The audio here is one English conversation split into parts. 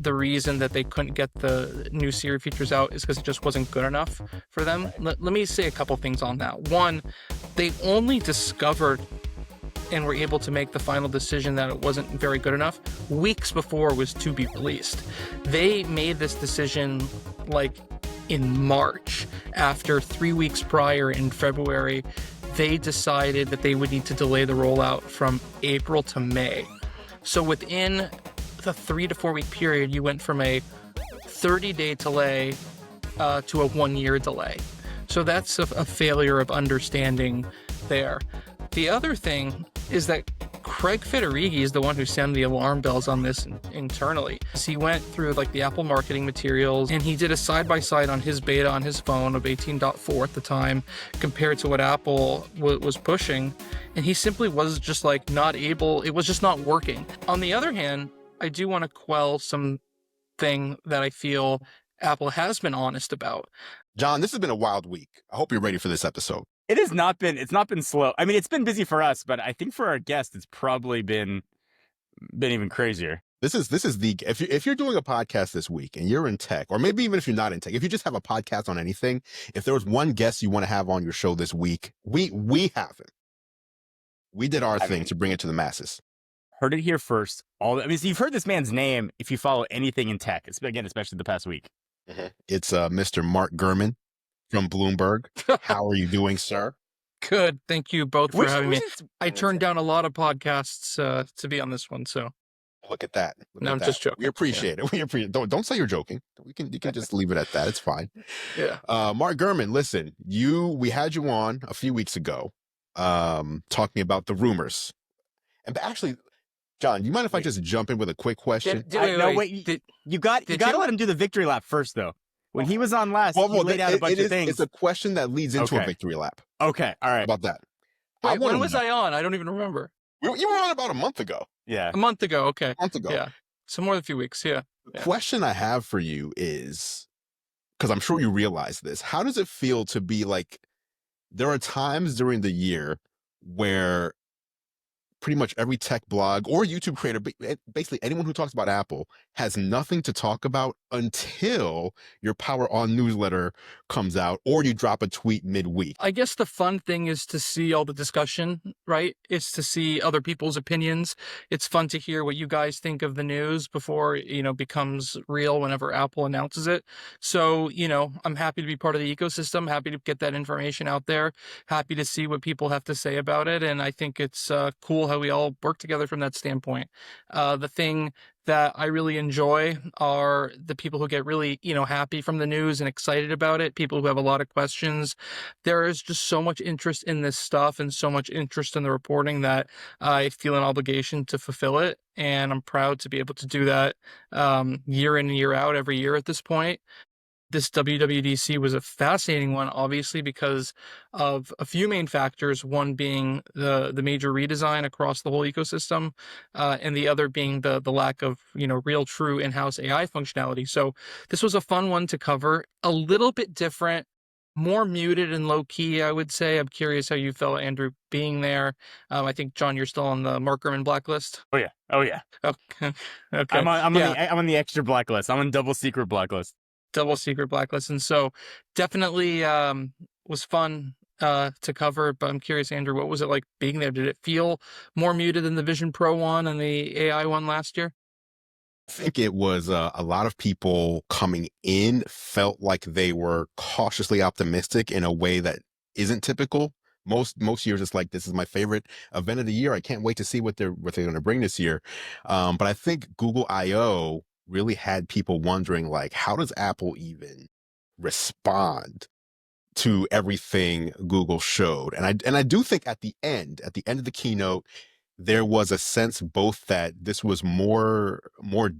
the reason that they couldn't get the new Siri features out is because it just wasn't good enough for them. Let me say a couple things on that. One, they only discovered and were able to make the final decision that it wasn't very good enough weeks before it was to be released. They made this decision like in March. After 3 weeks prior in February, they decided that they would need to delay the rollout from April to May. So within the 3 to 4 week period, you went from a 30-day delay to a 1-year delay. So that's a failure of understanding there. The other thing is that Craig Federighi is the one who sounded the alarm bells on this internally. So he went through like the Apple marketing materials and he did a side-by-side on his beta on his phone of 18.4 at the time compared to what Apple was pushing. And he simply was just like not able, it was just not working. On the other hand, I do want to quell something that I feel Apple has been honest about. John, this has been a wild week. I hope you're ready for this episode. It's not been slow. I mean, it's been busy for us, but I think for our guests, it's probably been even crazier. This is if you're doing a podcast this week and you're in tech, or maybe even if you're not in tech, if you just have a podcast on anything, if there was one guest you want to have on your show this week, we have him. We did our thing to bring it to the masses. Heard it here first. So you've heard this man's name if you follow anything in tech. Especially the past week. Mm-hmm. It's Mr. Mark Gurman from Bloomberg. How are you doing, sir? Good. Thank you both for having me. I turned down a lot of podcasts to be on this one. So look at that. I'm just joking. We appreciate it. We appreciate it. Don't say you're joking. You can just leave it at that. It's fine. Yeah. Mark Gurman, listen, we had you on a few weeks ago, talking about the rumors. And actually, John, you mind if I just jump in with a quick question? You got to let him do the victory lap first, though. When he was on last, he laid out a bunch of things. It's a question that leads into a victory lap. Okay, all right. How about that? Wait, when was I on? I don't even remember. You were on about a month ago. Yeah. A month ago, okay. A month ago. Yeah. So more than a few weeks, yeah. The question I have for you is, because I'm sure you realize this, how does it feel to be like, there are times during the year where pretty much every tech blog or YouTube creator, basically anyone who talks about Apple, has nothing to talk about until your Power On newsletter comes out or you drop a tweet midweek. I guess the fun thing is to see all the discussion, right? It's to see other people's opinions. It's fun to hear what you guys think of the news before, becomes real whenever Apple announces it. So, I'm happy to be part of the ecosystem, happy to get that information out there, happy to see what people have to say about it. And I think it's cool how we all work together from that standpoint. The thing that I really enjoy are the people who get really, happy from the news and excited about it, people who have a lot of questions. There is just so much interest in this stuff and so much interest in the reporting that I feel an obligation to fulfill it. And I'm proud to be able to do that year in and year out, every year at this point. This WWDC was a fascinating one, obviously, because of a few main factors, one being the major redesign across the whole ecosystem, and the other being the lack of, real true in-house AI functionality. So this was a fun one to cover, a little bit different, more muted and low-key, I would say. I'm curious how you felt, Andrew, being there. I think, John, you're still on the Mark Gurman blacklist. Oh, yeah. Okay. I'm on the extra blacklist. I'm on double secret blacklist. Double secret blacklist. And so definitely was fun to cover, but I'm curious, Andrew, what was it like being there? Did it feel more muted than the Vision Pro one and the AI one last year? I think it was a lot of people coming in felt like they were cautiously optimistic in a way that isn't typical. Most years it's like, this is my favorite event of the year. I can't wait to see what they're going to bring this year. But I think Google I/O really had people wondering, like, how does Apple even respond to everything Google showed? And I do think at the end of the keynote, there was a sense both that this was more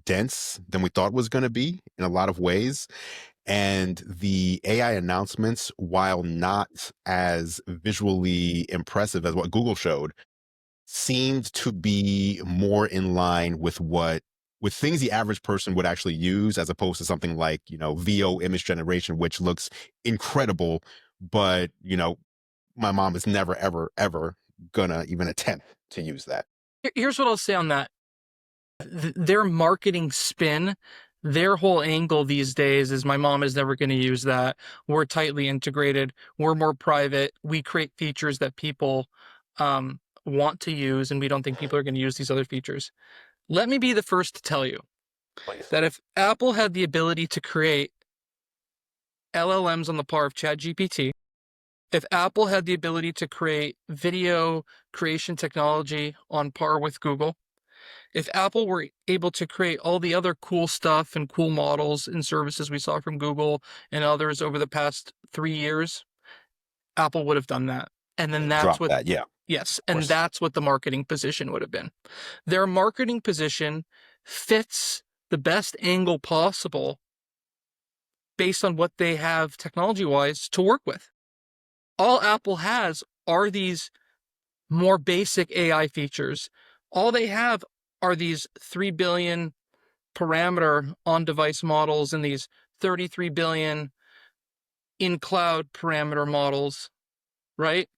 dense than we thought it was going to be in a lot of ways. And the AI announcements, while not as visually impressive as what Google showed, seemed to be more in line with things the average person would actually use, as opposed to something like, VO image generation, which looks incredible, but, my mom is never, ever, ever gonna even attempt to use that. Here's what I'll say on that. Their marketing spin Their whole angle these days is my mom is never going to use that. We're tightly integrated. We're more private. We create features that people want to use, and we don't think people are going to use these other features. Let me be the first to tell you that if Apple had the ability to create LLMs on the par of ChatGPT, if Apple had the ability to create video creation technology on par with Google, if Apple were able to create all the other cool stuff and cool models and services we saw from Google and others over the past 3 years, Apple would have done that. And then that's Drop what, that, yeah. yes, and that's what the marketing position would have been. Their marketing position fits the best angle possible based on what they have technology-wise to work with. All Apple has are these more basic AI features. All they have are these 3 billion parameter on-device models and these 33 billion in-cloud parameter models, right?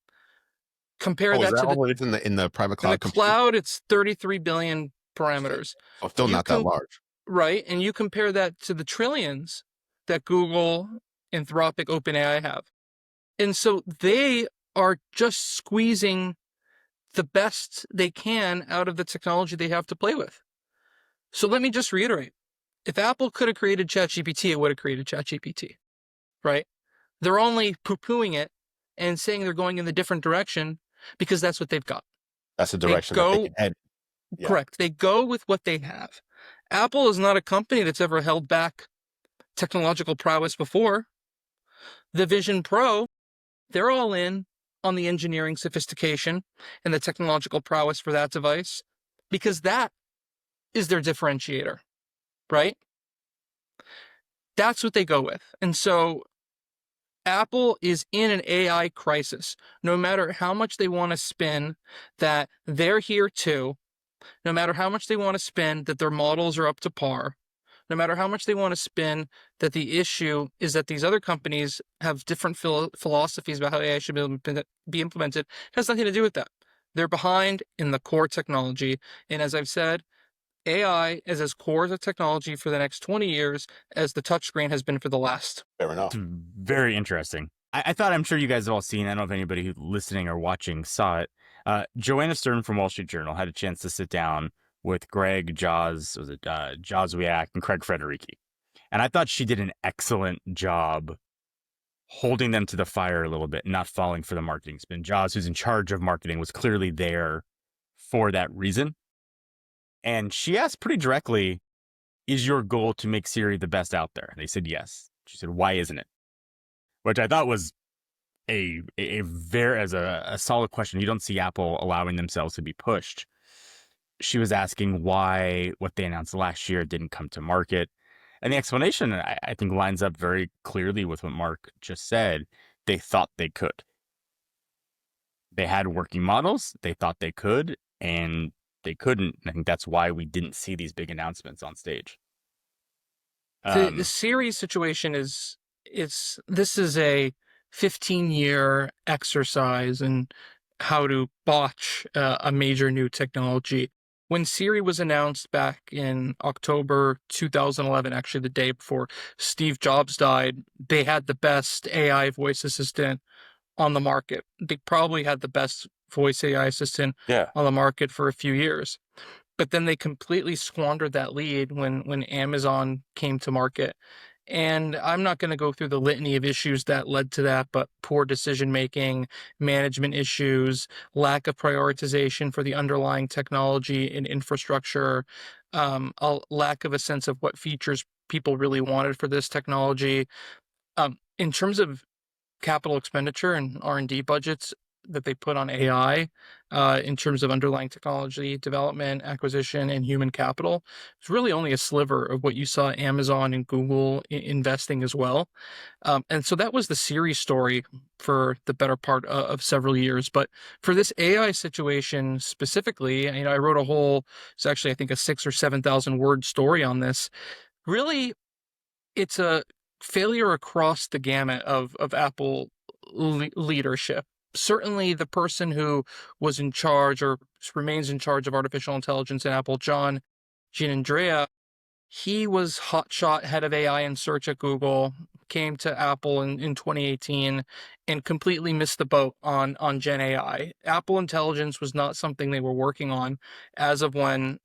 Compare that Is that to all it is in the private cloud? in the cloud, it's 33 billion parameters. Oh, still not that large. Right, and you compare that to the trillions that Google, Anthropic, OpenAI have. And so they are just squeezing the best they can out of the technology they have to play with. So let me just reiterate. If Apple could have created ChatGPT, it would have created ChatGPT, right? They're only poo-pooing it and saying they're going in the different direction because that's what they've got. That's the direction that they can head. Yeah. Correct. They go with what they have. Apple is not a company that's ever held back technological prowess before. The Vision Pro, they're all in on the engineering sophistication and the technological prowess for that device because that is their differentiator, right? That's what they go with. And so Apple is in an AI crisis. No matter how much they want to spin that they're here too, no matter how much they want to spin that their models are up to par, no matter how much they want to spin that the issue is that these other companies have different philosophies about how AI should be implemented, it has nothing to do with that. They're behind in the core technology. And as I've said, AI is as core as a technology for the next 20 years as the touchscreen has been for the last. Fair enough. It's very interesting. I thought, I'm sure you guys have all seen, I don't know if anybody who's listening or watching saw it. Joanna Stern from Wall Street Journal had a chance to sit down with Greg Joswiak and Craig Federighi. And I thought she did an excellent job holding them to the fire a little bit, not falling for the marketing spin. Joz, who's in charge of marketing, was clearly there for that reason. And she asked pretty directly, is your goal to make Siri the best out there? And they said yes. She said, why isn't it? Which I thought was a solid question. You don't see Apple allowing themselves to be pushed. She was asking why what they announced last year didn't come to market. And the explanation, I think, lines up very clearly with what Mark just said. They thought they could. They had working models. They thought they could, and they couldn't. And I think that's why we didn't see these big announcements on stage. The Siri situation this is a 15-year exercise in how to botch a major new technology. When Siri was announced back in October 2011, actually the day before Steve Jobs died, they had the best AI voice assistant on the market. They probably had the best voice AI assistant on the market for a few years. But then they completely squandered that lead when Amazon came to market. And I'm not going to go through the litany of issues that led to that, but poor decision-making, management issues, lack of prioritization for the underlying technology and infrastructure, a lack of a sense of what features people really wanted for this technology. In terms of capital expenditure and R&D budgets that they put on AI, in terms of underlying technology development, acquisition, and human capital, it's really only a sliver of what you saw Amazon and Google investing as well. And so that was the Siri story for the better part of several years. But for this AI situation specifically, I wrote it's actually, I think, a 6,000 or 7,000 word story on this. Really, it's a failure across the gamut of Apple leadership. Certainly the person who was in charge or remains in charge of artificial intelligence at Apple, John Giannandrea, He was hotshot head of AI and search at Google, came to Apple in 2018 and completely missed the boat on Gen AI. Apple Intelligence was not something they were working on as of when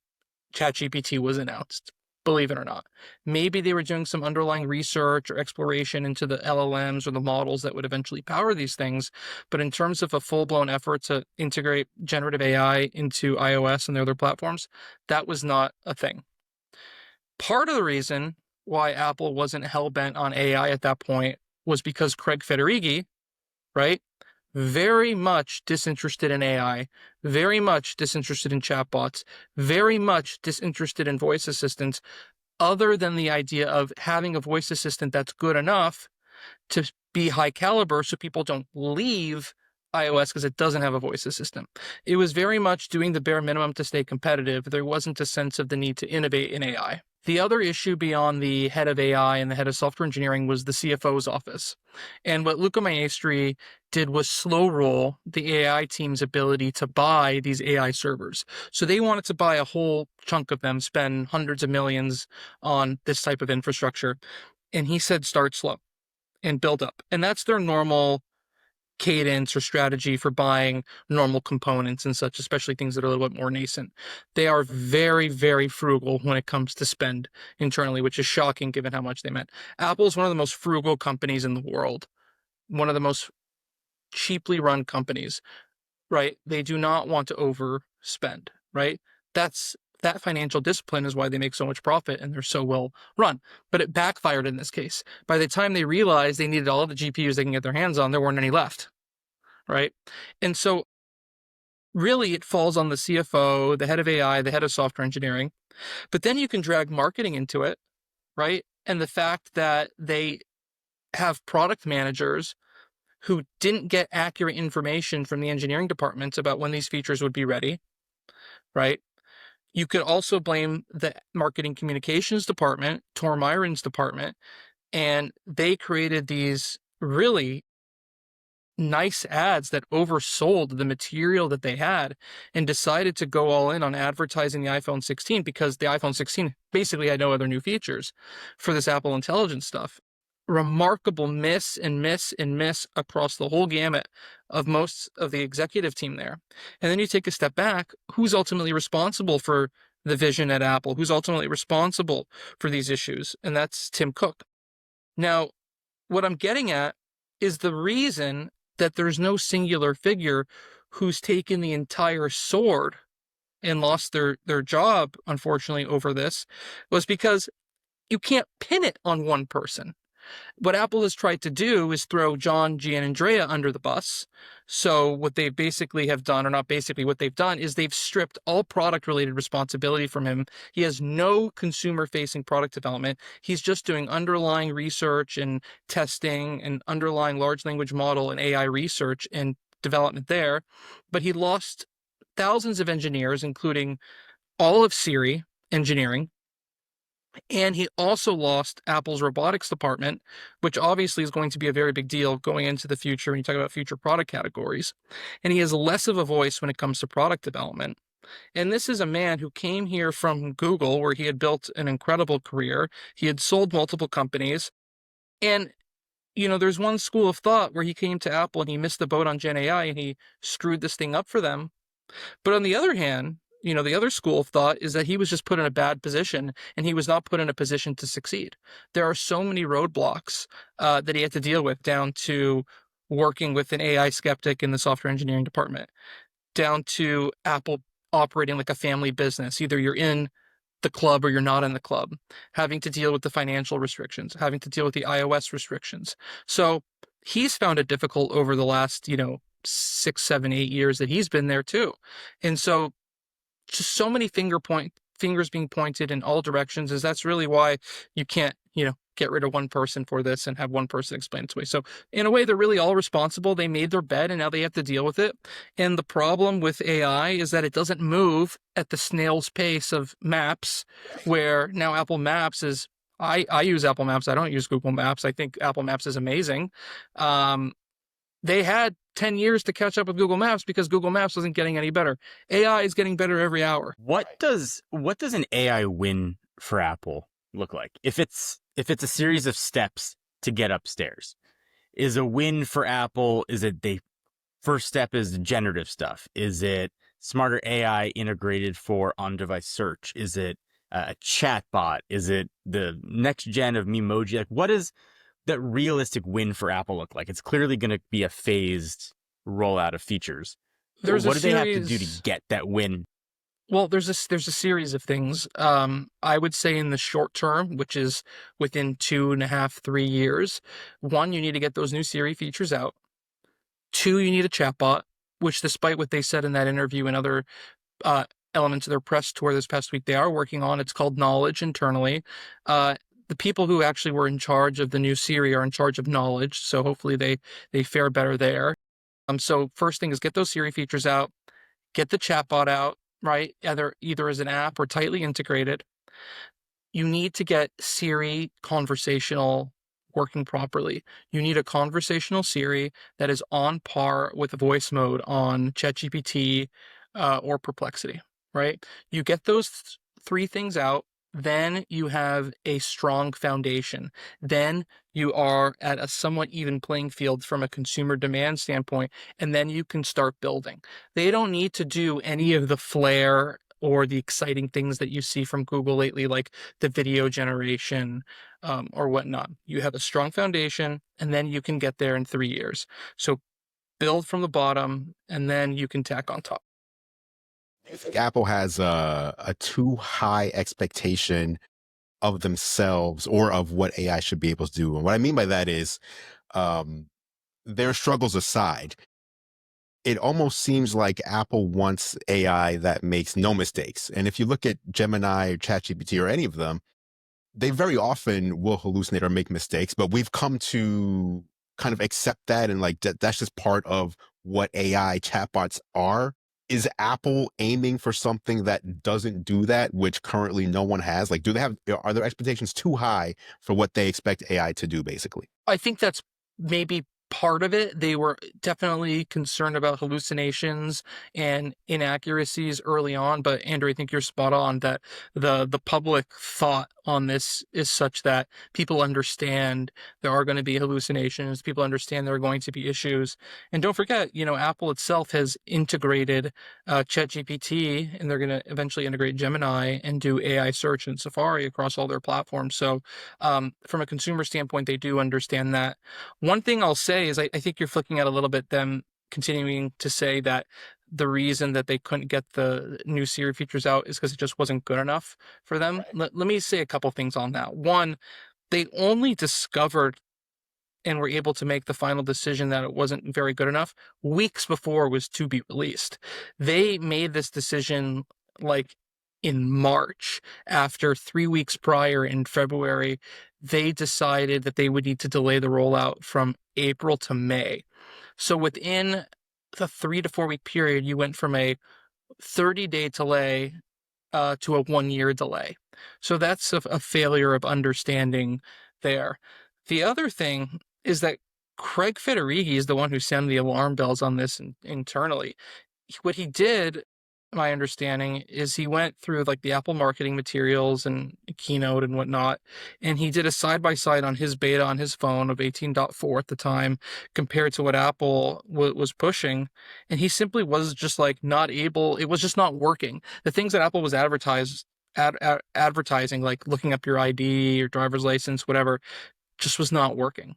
ChatGPT was announced, believe it or not. Maybe they were doing some underlying research or exploration into the LLMs or the models that would eventually power these things. But in terms of a full-blown effort to integrate generative AI into iOS and their other platforms, that was not a thing. Part of the reason why Apple wasn't hell-bent on AI at that point was because Craig Federighi, right, very much disinterested in AI, very much disinterested in chatbots, very much disinterested in voice assistants, other than the idea of having a voice assistant that's good enough to be high caliber so people don't leave iOS because it doesn't have a voice assistant. It was very much doing the bare minimum to stay competitive. There wasn't a sense of the need to innovate in AI. The other issue beyond the head of AI and the head of software engineering was the CFO's office. And what Luca Maestri did was slow roll the AI team's ability to buy these AI servers. So they wanted to buy a whole chunk of them, spend hundreds of millions on this type of infrastructure. And he said, start slow and build up. And that's their normal cadence or strategy for buying normal components and such, especially things that are a little bit more nascent. They are very, very frugal when it comes to spend internally, which is shocking given how much they meant. Apple is one of the most frugal companies in the world, one of the most cheaply run companies, right? They do not want to overspend, right? That financial discipline is why they make so much profit and they're so well run. But it backfired in this case. By the time they realized they needed all of the GPUs they can get their hands on, there weren't any left, right? And so really it falls on the CFO, the head of AI, the head of software engineering. But then you can drag marketing into it, right? And the fact that they have product managers who didn't get accurate information from the engineering departments about when these features would be ready, right? You could also blame the marketing communications department, Tor Myron's department, and they created these really nice ads that oversold the material that they had and decided to go all in on advertising the iPhone 16 because the iPhone 16 basically had no other new features for this Apple Intelligence stuff. Remarkable miss and miss and miss across the whole gamut of most of the executive team there. And then you take a step back, who's ultimately responsible for the vision at Apple? Who's ultimately responsible for these issues? And that's Tim Cook. Now, what I'm getting at is the reason that there's no singular figure who's taken the entire sword and lost their job, unfortunately, over this, was because you can't pin it on one person. What Apple has tried to do is throw John Giannandrea under the bus. So what they basically have done, or not basically, what they've done is they've stripped all product-related responsibility from him. He has no consumer-facing product development. He's just doing underlying research and testing and underlying large language model and AI research and development there. But he lost thousands of engineers, including all of Siri engineering. And he also lost Apple's robotics department, which obviously is going to be a very big deal going into the future when you talk about future product categories. And he has less of a voice when it comes to product development. And this is a man who came here from Google, where he had built an incredible career. He had sold multiple companies. And, you know, there's one school of thought where he came to Apple and he missed the boat on Gen AI and he screwed this thing up for them. But on the other hand, you know, the other school of thought is that he was just put in a bad position and he was not put in a position to succeed. There are so many roadblocks that he had to deal with, down to working with an AI skeptic in the software engineering department, down to Apple operating like a family business. Either you're in the club or you're not in the club, having to deal with the financial restrictions, having to deal with the iOS restrictions. So he's found it difficult over the last, 6, 7, 8 years that he's been there too. And so just so many fingers being pointed in all directions is that's really why you can't, get rid of one person for this and have one person explain it to me. So in a way, they're really all responsible. They made their bed and now they have to deal with it. And the problem with AI is that it doesn't move at the snail's pace of Maps, where now Apple Maps is, I use Apple Maps. I don't use Google Maps. I think Apple Maps is amazing. They had 10 years to catch up with Google Maps because Google Maps wasn't getting any better. AI is getting better every hour. What does an AI win for Apple? look like? If it's a series of steps to get upstairs, is a win for Apple? Is it they first step is generative stuff? Is it smarter AI integrated for on-device search? Is it a chat bot? Is it the next gen of Memoji? Like, what does that realistic win for Apple look like? It's clearly going to be a phased rollout of features. There's What a do they have to do to series. get that win? Well, there's a series of things. I would say in the short term, which is within 2.5, 3 years, one, you need to get those new Siri features out. Two, you need a chatbot, which, despite what they said in that interview and other uh, elements of their press tour this past week, they are working on. It's called Knowledge internally. Uh, the people who actually were in charge of the new Siri are in charge of Knowledge, so hopefully they fare better there. So first thing is get those Siri features out, get the chatbot out, right? Either as an app or tightly integrated. You need to get Siri conversational working properly. You need a conversational Siri that is on par with voice mode on ChatGPT or Perplexity, right? You get those three things out, then you have a strong foundation. Then you are at a somewhat even playing field from a consumer demand standpoint, and then you can start building. They don't need to do any of the flair or the exciting things that you see from Google lately, like the video generation or whatnot. You have a strong foundation, and then you can get there in 3 years. So build from the bottom, and then you can tack on top. I think Apple has a too high expectation of themselves or of what AI should be able to do. And what I mean by that is, their struggles aside, it almost seems like Apple wants AI that makes no mistakes. And if you look at Gemini or ChatGPT or any of them, they very often will hallucinate or make mistakes, but we've come to kind of accept that and like that's just part of what AI chatbots are. Is Apple aiming for something that doesn't do that, which currently no one has? Like, are their expectations too high for what they expect AI to do, basically? I think that's maybe part of it. They were definitely concerned about hallucinations and inaccuracies early on, but Andrew, I think you're spot on that the public thought on this is such that people understand there are going to be hallucinations, people understand there are going to be issues. And don't forget, Apple itself has integrated ChatGPT, and they're going to eventually integrate Gemini and do AI search and Safari across all their platforms. So from a consumer standpoint, they do understand that. One thing I'll say is I think you're flicking at a little bit them continuing to say that the reason that they couldn't get the new Siri features out is because it just wasn't good enough for them. Right. Let me say a couple things on that. One, they only discovered and were able to make the final decision that it wasn't very good enough weeks before it was to be released. They made this decision like in March. After 3 weeks prior in February, they decided that they would need to delay the rollout from April to May. So within the 3 to 4 week period, you went from a 30-day delay to a 1 year delay. So that's a failure of understanding there. The other thing is that Craig Federighi is the one who sounded the alarm bells on this internally. What he did, my understanding, is he went through like the Apple marketing materials and Keynote and whatnot, and he did a side-by-side on his beta on his phone of 18.4 at the time compared to what Apple was pushing, and he simply was just like not able, it was just not working. The things that Apple was advertising, like looking up your ID, your driver's license, whatever, just was not working.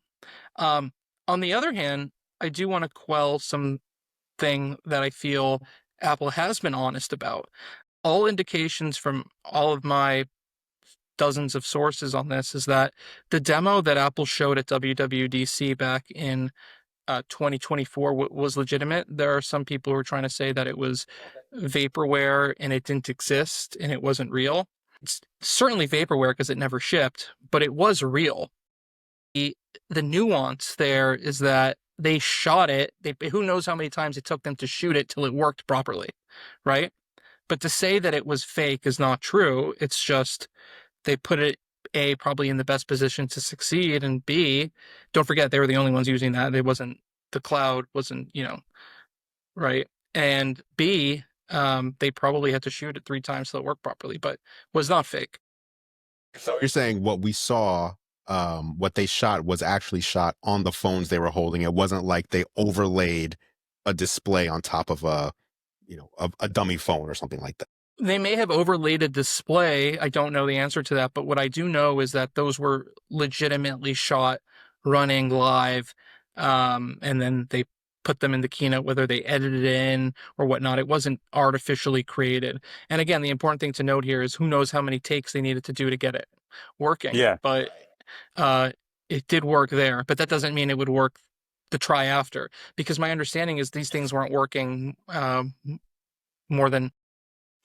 On the other hand, I do want to quell something that I feel Apple has been honest about. All indications from all of my dozens of sources on this is that the demo that Apple showed at WWDC back in 2024 was legitimate. There are some people who are trying to say that it was vaporware and it didn't exist and it wasn't real. It's certainly vaporware because it never shipped, but it was real. The nuance there is that they shot it. Who knows how many times it took them to shoot it till it worked properly, right? But to say that it was fake is not true. It's just they put it, A, probably in the best position to succeed, and B, don't forget they were the only ones using that. The cloud wasn't, right? And B, they probably had to shoot it 3 times till it worked properly, but was not fake. So you're saying what we saw, what they shot was actually shot on the phones they were holding. It wasn't like they overlaid a display on top of a dummy phone or something like that. They may have overlaid a display. I don't know the answer to that, but what I do know is that those were legitimately shot running live, and then they put them in the keynote, whether they edited it in or whatnot. It wasn't artificially created. And again, the important thing to note here is who knows how many takes they needed to do to get it working. Yeah. But it did work there, but that doesn't mean it would work the try after, because my understanding is these things weren't working more than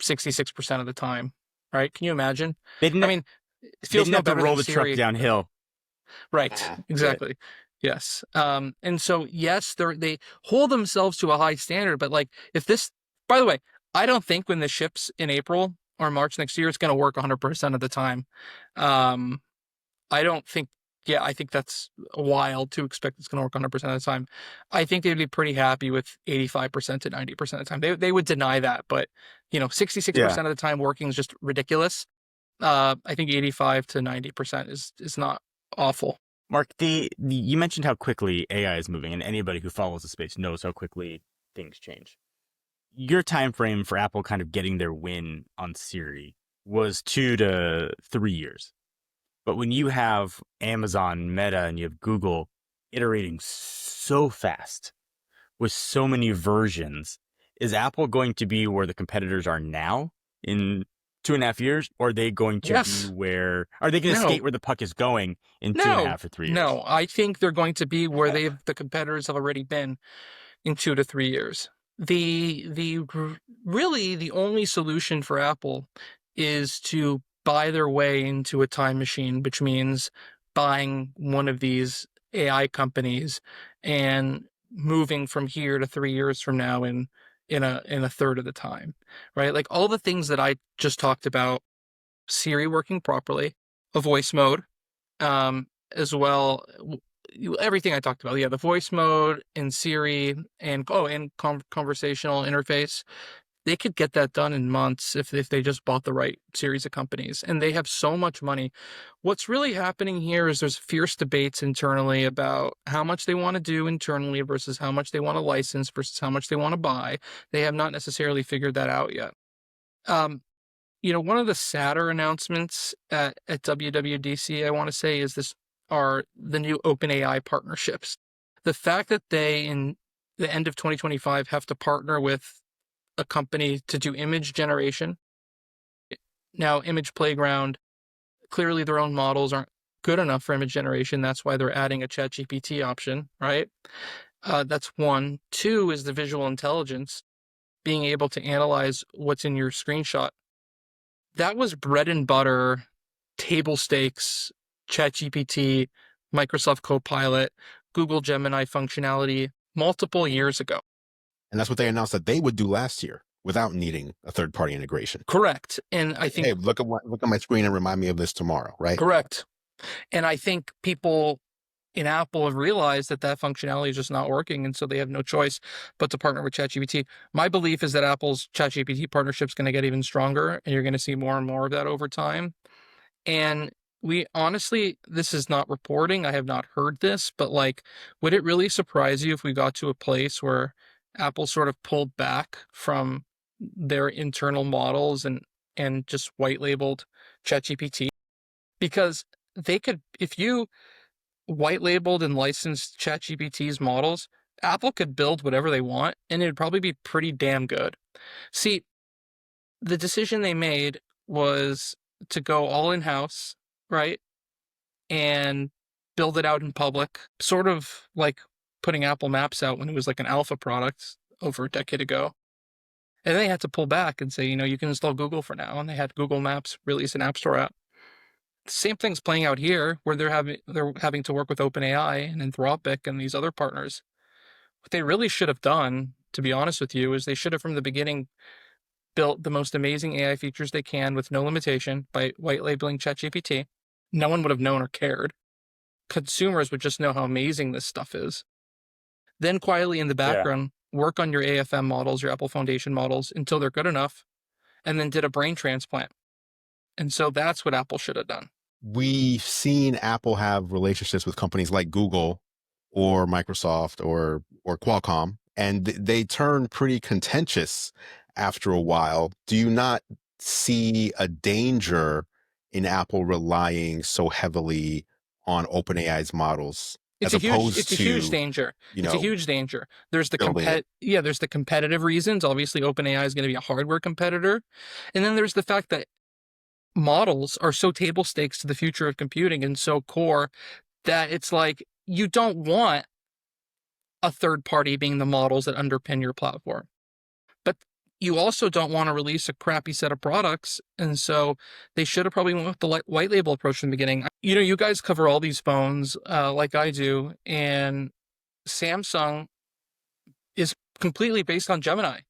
66% of the time, right? Can you imagine? They didn't, I mean, it they feels didn't no have to better roll than the truck Siri. downhill. Right, exactly. Yes. And so, yes, they hold themselves to a high standard, but like if this, by the way, I don't think when this ships in April or March next year, it's going to work 100% of the time. I don't think, yeah, I think that's wild to expect it's going to work 100% of the time. I think they'd be pretty happy with 85% to 90% of the time. They would deny that, but 66% of the time working is just ridiculous. I think 85 to 90% is not awful. Mark, you mentioned how quickly AI is moving, and anybody who follows the space knows how quickly things change. Your time frame for Apple kind of getting their win on Siri was 2 to 3 years. But when you have Amazon, Meta, and you have Google iterating so fast with so many versions, is Apple going to be where the competitors are now in 2.5 years? Or are they going to be are they going to skate where the puck is going in 2.5 or 3 years? No, I think they're going to be where the competitors have already been in 2 to 3 years. Really the only solution for Apple is to buy their way into a time machine, which means buying one of these AI companies and moving from here to 3 years from now in a third of the time, right? Like all the things that I just talked about, Siri working properly, a voice mode, as well, everything I talked about. Yeah, the voice mode and Siri and conversational interface. They could get that done in months if they just bought the right series of companies, and they have so much money. What's really happening here is there's fierce debates internally about how much they want to do internally versus how much they want to license versus how much they want to buy. They have not necessarily figured that out yet. One of the sadder announcements at WWDC, I want to say, is are the new OpenAI partnerships. The fact that they, in the end of 2025, have to partner with a company to do image generation. Now, Image Playground, clearly their own models aren't good enough for image generation. That's why they're adding a ChatGPT option, right? That's one. Two is the visual intelligence, being able to analyze what's in your screenshot. That was bread and butter, table stakes, ChatGPT, Microsoft Copilot, Google Gemini functionality multiple years ago. And that's what they announced that they would do last year without needing a third-party integration. Correct. And I think, hey, look at my screen and remind me of this tomorrow, right? Correct. And I think people in Apple have realized that functionality is just not working, and so they have no choice but to partner with ChatGPT. My belief is that Apple's ChatGPT partnership is going to get even stronger, and you're going to see more and more of that over time. And we honestly, this is not reporting. I have not heard this, but like, would it really surprise you if we got to a place where Apple sort of pulled back from their internal models and just white labeled ChatGPT? Because they could, if you white labeled and licensed ChatGPT's models, Apple could build whatever they want, and it'd probably be pretty damn good. See, the decision they made was to go all in-house, right? And build it out in public, sort of like putting Apple Maps out when it was like an alpha product over a decade ago. And then they had to pull back and say, you can install Google for now. And they had Google Maps release an App Store app. The same thing's playing out here, where they're having to work with OpenAI and Anthropic and these other partners. What they really should have done, to be honest with you, is they should have from the beginning built the most amazing AI features they can with no limitation by white labeling ChatGPT. No one would have known or cared. Consumers would just know how amazing this stuff is. Then quietly in the background, work on your AFM models, your Apple Foundation models, until they're good enough, and then did a brain transplant. And so that's what Apple should have done. we've seen Apple have relationships with companies like Google or Microsoft or Qualcomm, and they turn pretty contentious after a while. Do you not see a danger in Apple relying so heavily on OpenAI's models as opposed It's a huge to, danger. you It's a know, huge danger. There's the building it? there's the competitive reasons. Obviously, OpenAI is going to be a hardware competitor. And then there's the fact that models are so table stakes to the future of computing and so core that it's like you don't want a third party being the models that underpin your platform. But you also don't want to release a crappy set of products. And so they should have probably went with the white label approach from the beginning. You know, you guys cover all these phones like I do, and Samsung is completely based on Gemini.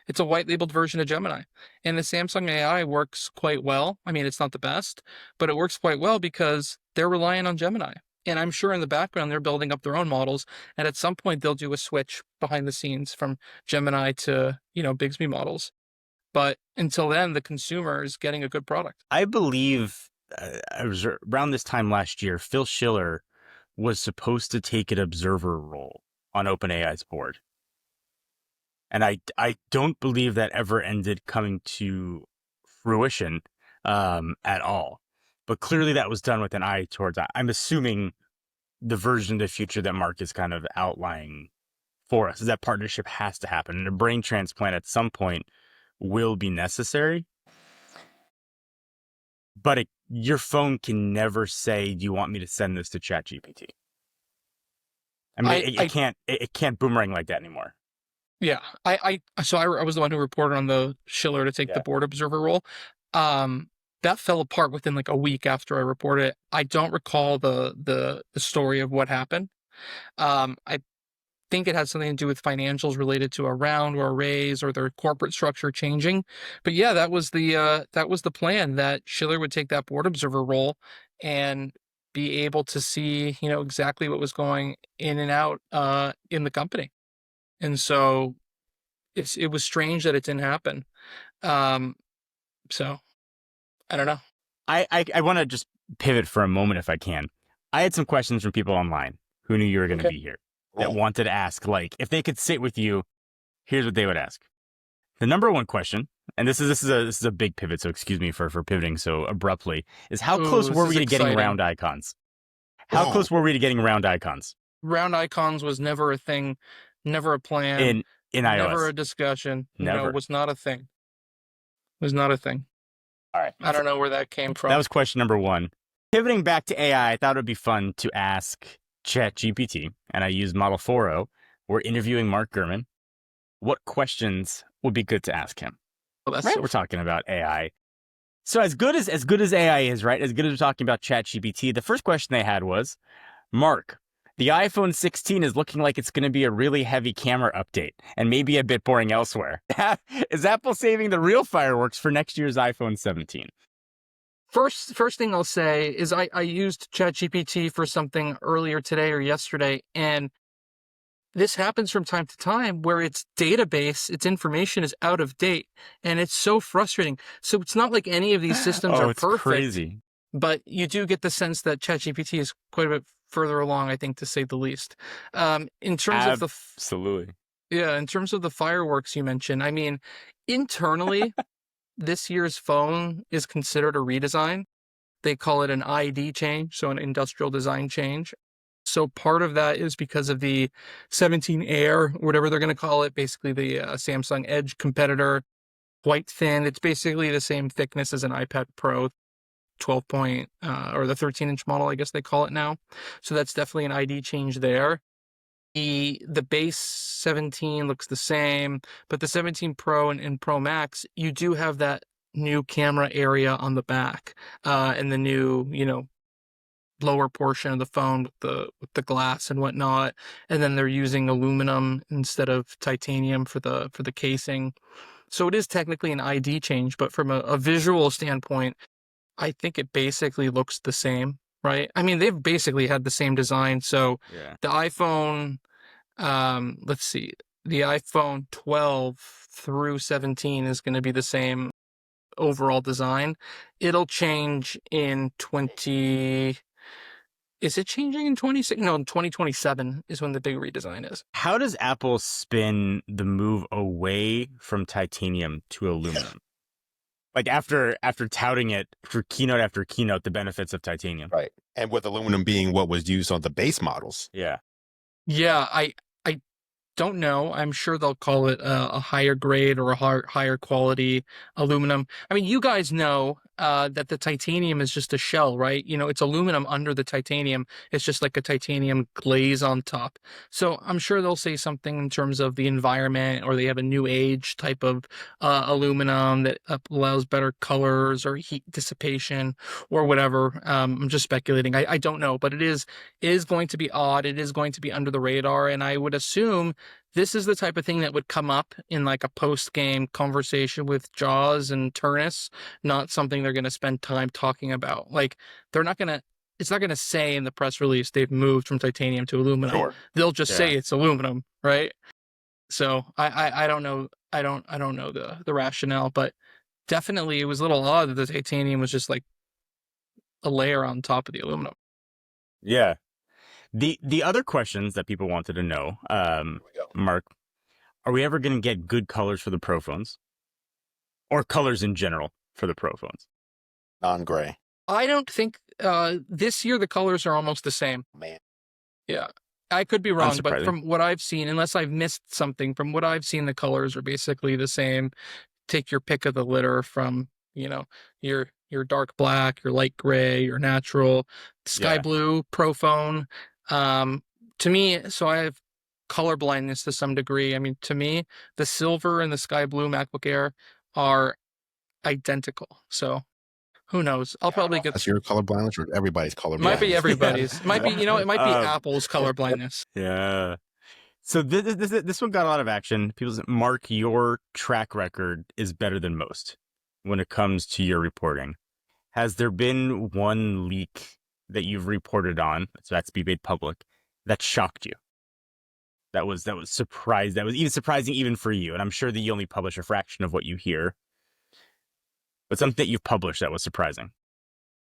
It's a white labeled version of Gemini. And the Samsung AI works quite well. I mean, it's not the best, but it works quite well because they're relying on Gemini. And I'm sure in the background, they're building up their own models. And at some point, they'll do a switch behind the scenes from Gemini to, Bixby models. But until then, the consumer is getting a good product. I believe it was around this time last year, Phil Schiller was supposed to take an observer role on OpenAI's board. And I don't believe that ever ended coming to fruition at all. But clearly that was done with an eye towards, I'm assuming, the version of the future that Mark is kind of outlining for us is that partnership has to happen. And a brain transplant at some point will be necessary. But your phone can never say, do you want me to send this to ChatGPT? I mean, it can't boomerang like that anymore. Yeah, I was the one who reported on the Schiller to take the board observer role. That fell apart within like a week after I reported it. I don't recall the story of what happened. I think it had something to do with financials related to a round or a raise or their corporate structure changing. But yeah, that was the plan, that Schiller would take that board observer role and be able to see, exactly what was going in and out in the company. And so it was strange that it didn't happen. So I don't know. I want to just pivot for a moment if I can. I had some questions from people online who knew you were going to be here that wanted to ask, like, if they could sit with you, here's what they would ask. The number one question, and this is a big pivot, so excuse me for pivoting so abruptly, is how close were we to getting round icons? How close were we to getting round icons? Round icons was never a thing, never a plan, in iOS. Never a discussion. Never. No, it was not a thing. It was not a thing. All right. I don't know where that came from. That was question number one. Pivoting back to AI, I thought it would be fun to ask ChatGPT, and I used Model 4.0. We're interviewing Mark Gurman. What questions would be good to ask him? Well, that's right. We're talking about AI. So as good as AI is, right? As good as we're talking about ChatGPT, the first question they had was, Mark, the iPhone 16 is looking like it's going to be a really heavy camera update and maybe a bit boring elsewhere. Is Apple saving the real fireworks for next year's iPhone 17? First thing I'll say is I used ChatGPT for something earlier today or yesterday, and this happens from time to time where its database, its information is out of date, and it's so frustrating. So it's not like any of these systems are perfect. Crazy. But you do get the sense that ChatGPT is quite a bit further along, I think, to say the least. In terms of absolutely, in terms of the fireworks you mentioned, I mean, internally, this year's phone is considered a redesign. They call it an ID change, so an industrial design change. So part of that is because of the 17 Air, whatever they're going to call it, basically the Samsung Edge competitor, quite thin. It's basically the same thickness as an iPad Pro 12 point or the 13-inch model, I guess they call it now. So that's definitely an ID change there. The base 17 looks the same, but the 17 Pro and Pro Max, you do have that new camera area on the back and the new, lower portion of the phone with the glass and whatnot. And then they're using aluminum instead of titanium for the casing. So it is technically an ID change, but from a visual standpoint, I think it basically looks the same, right? I mean, they've basically had the same design. So the iPhone, let's see, the iPhone 12 through 17 is going to be the same overall design. It'll change in 20. Is it changing in 26? No, 2027 is when the big redesign is. How does Apple spin the move away from titanium to aluminum? Like after touting it for keynote after keynote, the benefits of titanium. Right. And with aluminum being what was used on the base models. Yeah. Yeah, I don't know. I'm sure they'll call it a higher grade or a higher quality aluminum. I mean, you guys know that the titanium is just a shell, right? You know, it's aluminum under the titanium. It's just like a titanium glaze on top. So I'm sure they'll say something in terms of the environment, or they have a new age type of aluminum that allows better colors or heat dissipation or whatever. I'm just speculating. I don't know, but it is going to be odd. It is going to be under the radar, and I would assume this is the type of thing that would come up in like a post-game conversation with Jaws and Turnus, not something they're going to spend time talking about. Like, they're not going to, it's not going to say in the press release they've moved from titanium to aluminum. Sure. They'll just say it's aluminum, right? So I don't know. I don't know the rationale, but definitely it was a little odd that the titanium was just like a layer on top of the aluminum. Yeah. The other questions that people wanted to know, Mark, are we ever going to get good colors for the Pro phones? Or colors in general for the Pro phones? Non-gray. I don't think this year the colors are almost the same. Man. Yeah. I could be wrong, but Unsurprising. from what I've seen, unless I've missed something, from what I've seen, the colors are basically the same. Take your pick of the litter from, you know, your dark black, your light gray, your natural, sky blue, Pro phone. To me, so I have color blindness to some degree. I mean, to me, the silver and the sky blue MacBook Air are identical. So who knows? I'll probably get. That's your color blindness, or everybody's color blindness? Might be everybody's. Might be, you know, it might be Apple's color blindness. Yeah. So this one got a lot of action. People say, Mark, your track record is better than most when it comes to your reporting. Has there been one leak that you've reported on, so that's to be made public, that shocked you? That was surprised. That was even surprising even for you. And I'm sure that you only publish a fraction of what you hear. But something that you've published that was surprising.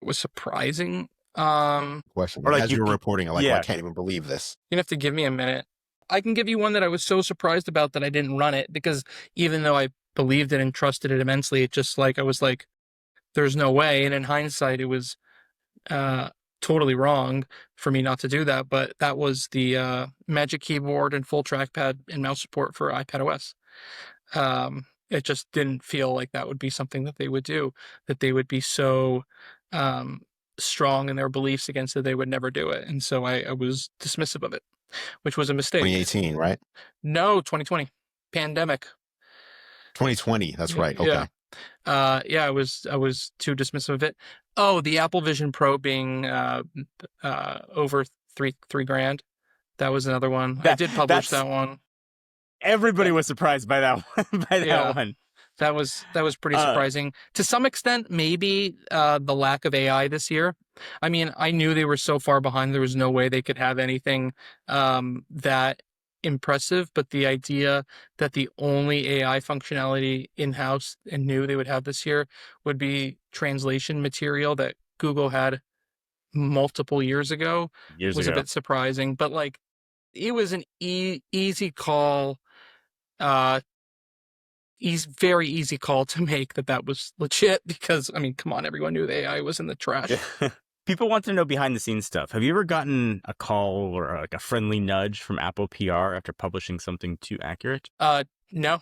It was surprising. Question. Or like as you were reporting, I'm like, well, I can't even believe this. You have to give me a minute. I can give you one that I was so surprised about that I didn't run it, because even though I believed it and trusted it immensely, it just like, I was like, there's no way. And in hindsight, it was totally wrong for me not to do that. But that was the Magic Keyboard and full trackpad and mouse support for iPadOS. It just didn't feel like that would be something that they would do, that they would be so strong in their beliefs against it, they would never do it. And so I was dismissive of it, which was a mistake. 2018, right? No, 2020. Pandemic. 2020, that's right. Okay. Yeah, I was too dismissive of it. Oh, the Apple Vision Pro being over three grand. That was another one. I did publish that one. Everybody was surprised by that one. That was pretty surprising. To some extent, maybe the lack of AI this year. I mean, I knew they were so far behind, there was no way they could have anything that impressive, but the idea that the only AI functionality in-house and new they would have this year would be translation material that Google had multiple years ago was a bit surprising. But like, it was an easy call. Very easy call to make that was legit, because I mean, come on, everyone knew the AI was in the trash. People want to know behind the scenes stuff. Have you ever gotten a call or like a friendly nudge from Apple PR after publishing something too accurate? No.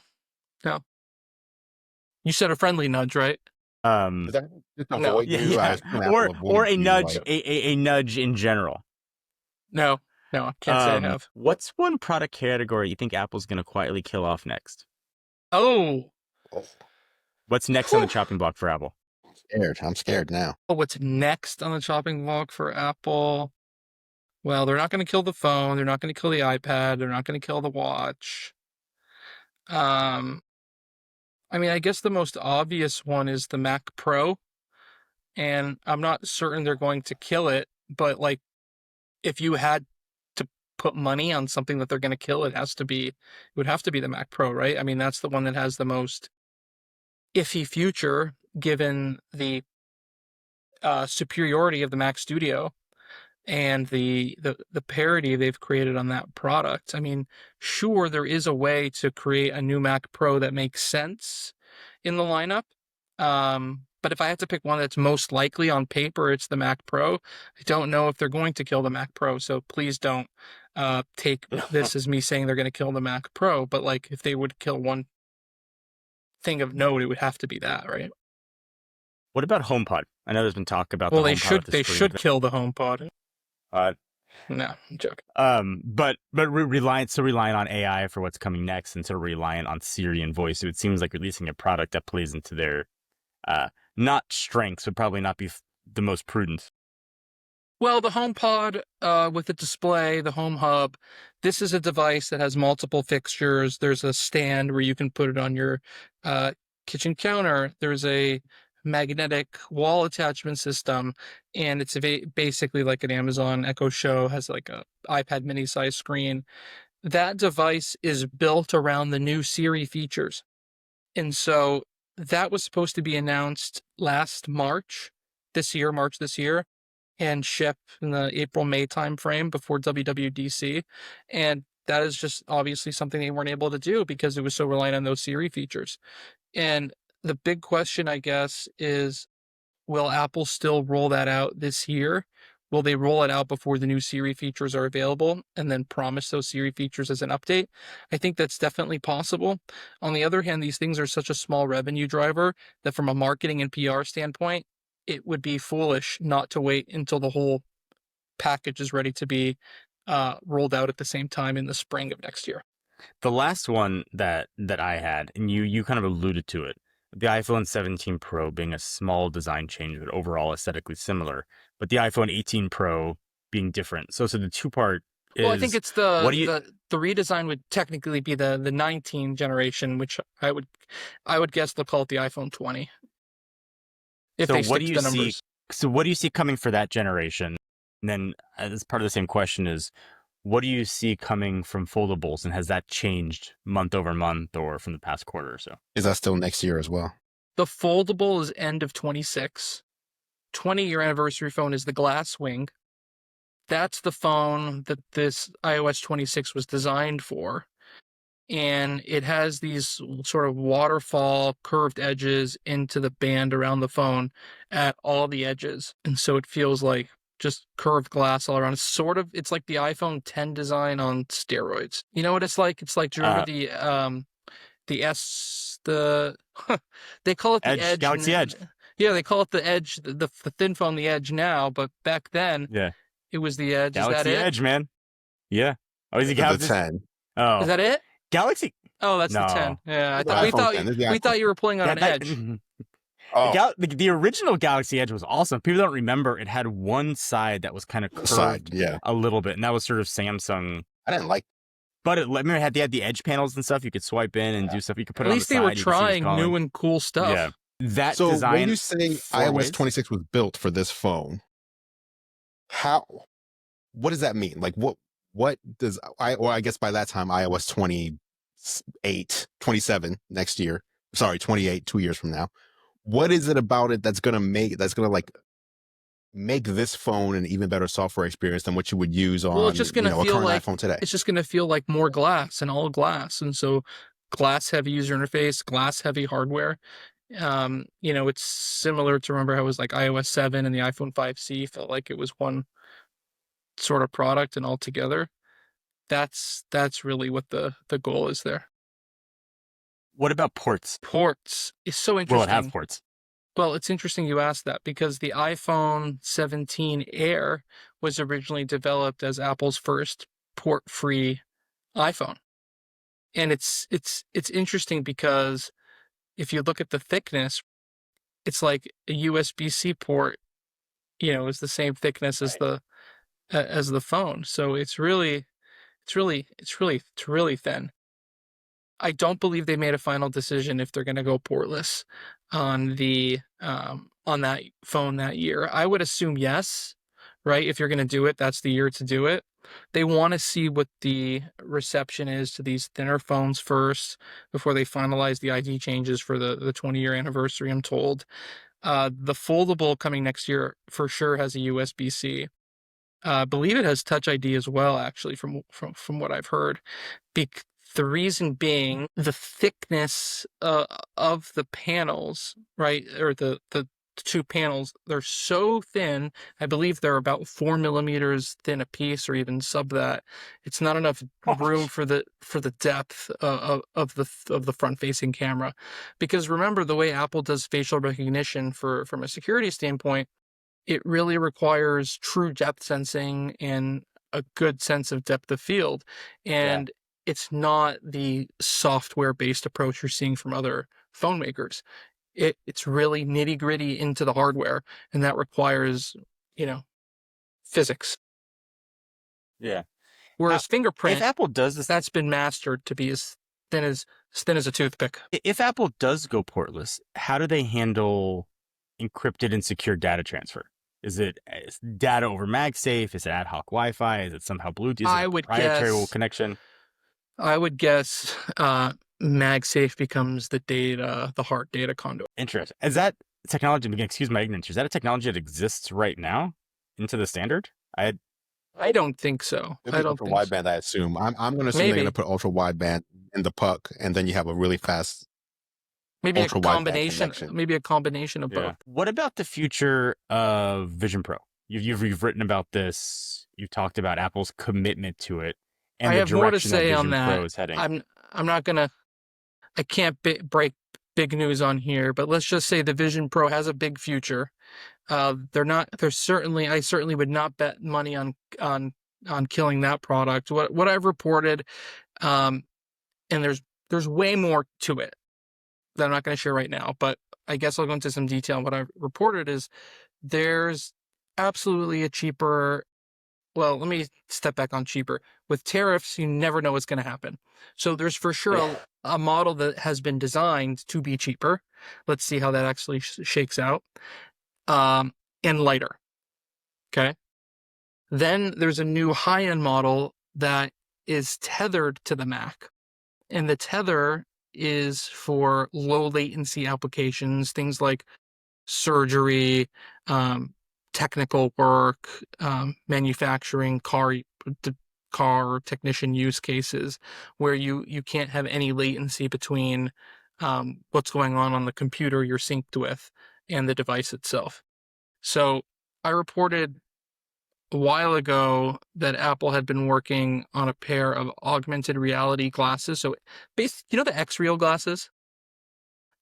You said a friendly nudge, right? Is that just avoid you? Yeah. Or a nudge, like... a nudge in general. No, I can't say I have. What's one product category you think Apple's going to quietly kill off next? Oh. What's next on the chopping block for Apple? I'm scared now. What's next on the chopping block for Apple? Well, they're not going to kill the phone. They're not going to kill the iPad. They're not going to kill the watch. I mean, I guess the most obvious one is the Mac Pro. And I'm not certain they're going to kill it. But like, if you had to put money on something that they're going to kill, it would have to be the Mac Pro, right? I mean, that's the one that has the most iffy future. given the superiority of the Mac Studio and the parity they've created on that product. I mean, sure, there is a way to create a new Mac Pro that makes sense in the lineup. But if I had to pick one that's most likely on paper, it's the Mac Pro. I don't know if they're going to kill the Mac Pro, so please don't take this as me saying they're going to kill the Mac Pro. But like, if they would kill one thing of note, it would have to be that, right? What about HomePod? I know there's been talk about Well, the they HomePod should at this they point, should kill the HomePod. No, I'm joking. but so reliant on AI for what's coming next, and sort of reliant on Siri and voice. So it seems like releasing a product that plays into their not strengths would probably not be the most prudent. Well, the HomePod with the display, the Home Hub, this is a device that has multiple fixtures. There's a stand where you can put it on your kitchen counter. There's a magnetic wall attachment system, and it's basically like an Amazon Echo Show, has like a iPad mini size screen. That device is built around the new Siri features. And so that was supposed to be announced March this year, and ship in the April-May timeframe before WWDC. And that is just obviously something they weren't able to do because it was so reliant on those Siri features. And the big question, I guess, is, will Apple still roll that out this year? Will they roll it out before the new Siri features are available and then promise those Siri features as an update? I think that's definitely possible. On the other hand, these things are such a small revenue driver that from a marketing and PR standpoint, it would be foolish not to wait until the whole package is ready to be rolled out at the same time in the spring of next year. The last one that I had, and you kind of alluded to it, the iPhone 17 Pro being a small design change, but overall aesthetically similar, but the iPhone 18 Pro being different. So the two-part is... Well, I think it's the redesign would technically be the 19 generation, which I would guess they'll call it the iPhone 20. If they stick to the numbers. So what do you see coming for that generation? And then as part of the same question is, what do you see coming from foldables, and has that changed month over month or from the past quarter or so? Is that still next year as well? The foldable is end of 26. 20-year anniversary phone is the Glass Wing. That's the phone that this iOS 26 was designed for. And it has these sort of waterfall curved edges into the band around the phone at all the edges. And so it feels like just curved glass all around. It's like the iPhone 10 design on steroids. You know what it's like? It's like, do you remember they call it the Edge. Galaxy Edge. Yeah, they call it the Edge, the thin phone, the Edge now, but back then, it was the Edge. Galaxy is that Edge, it? man. Yeah. Oh, is it Galaxy 10? Oh, is that it? Galaxy. Oh, that's the 10. Yeah, we thought you were pulling on an Edge. Oh. The original Galaxy Edge was awesome. People don't remember it had one side that was kind of curved a little bit, and that was sort of Samsung. I didn't like. But they had the edge panels and stuff. You could swipe in and do stuff. You could put it on the side. At least they were trying new and cool stuff. Yeah. That so design. When you say iOS 26 was built for this phone, what does that mean? Like what does I guess by that time iOS 27 next year. Sorry, 28, 2 years from now. What is it about it that's gonna make this phone an even better software experience than what you would use on it's just gonna feel a current like, iPhone today? It's just gonna feel like more glass and all glass, and so glass heavy user interface, glass heavy hardware. It's similar to, remember how it was like iOS 7 and the iPhone 5C felt like it was one sort of product and all together. That's really what the goal is there. What about ports? Ports is so interesting. Will it have ports? Well, it's interesting you asked that, because the iPhone 17 Air was originally developed as Apple's first port-free iPhone. And it's interesting because if you look at the thickness, it's like a USB-C port, is the same thickness as the phone. So it's really thin. I don't believe they made a final decision if they're going to go portless on on that phone that year. I would assume yes, right? If you're going to do it, that's the year to do it. They want to see what the reception is to these thinner phones first before they finalize the ID changes for the 20-year anniversary, I'm told. The foldable coming next year for sure has a USB-C. I believe it has Touch ID as well, actually, from what I've heard. The reason being the thickness of the panels, right, or the two panels, they're so thin. I believe they're about 4 millimeters thin a piece, or even sub that. It's not enough room for the depth of the front facing camera, because remember the way Apple does facial recognition from a security standpoint, it really requires true depth sensing and a good sense of depth of field, and it's not the software-based approach you're seeing from other phone makers. It's really nitty-gritty into the hardware, and that requires, physics. Yeah. Whereas fingerprint, if Apple does this, that's been mastered to be as thin as a toothpick. If Apple does go portless, how do they handle encrypted and secure data transfer? Is it data over MagSafe? Is it ad hoc Wi-Fi? Is it somehow Bluetooth? Is it a proprietary connection? I would guess MagSafe becomes the hard data conduit. Interesting. Is that technology, excuse my ignorance, is that a technology that exists right now into the standard? I don't think so. I don't think ultra wideband, I assume. I'm going to assume they're going to put ultra wideband in the puck, and then you have a really fast maybe a combination of both. What about the future of Vision Pro? You've written about this. You've talked about Apple's commitment to it. And I have more to say on that. Pro is heading. I'm not gonna. I can't break big news on here, but let's just say the Vision Pro has a big future. I certainly would not bet money on killing that product. What I've reported, and there's way more to it that I'm not going to share right now, but I guess I'll go into some detail. What I've reported is there's absolutely a cheaper. Well, let me step back on cheaper. With tariffs, you never know what's going to happen. So there's for sure a model that has been designed to be cheaper. Let's see how that actually shakes out. And lighter. Okay. Then there's a new high-end model that is tethered to the Mac. And the tether is for low latency applications, things like surgery, technical work, manufacturing, car technician use cases, where you can't have any latency between what's going on the computer you're synced with and the device itself. So I reported a while ago that Apple had been working on a pair of augmented reality glasses. So the X-Real glasses?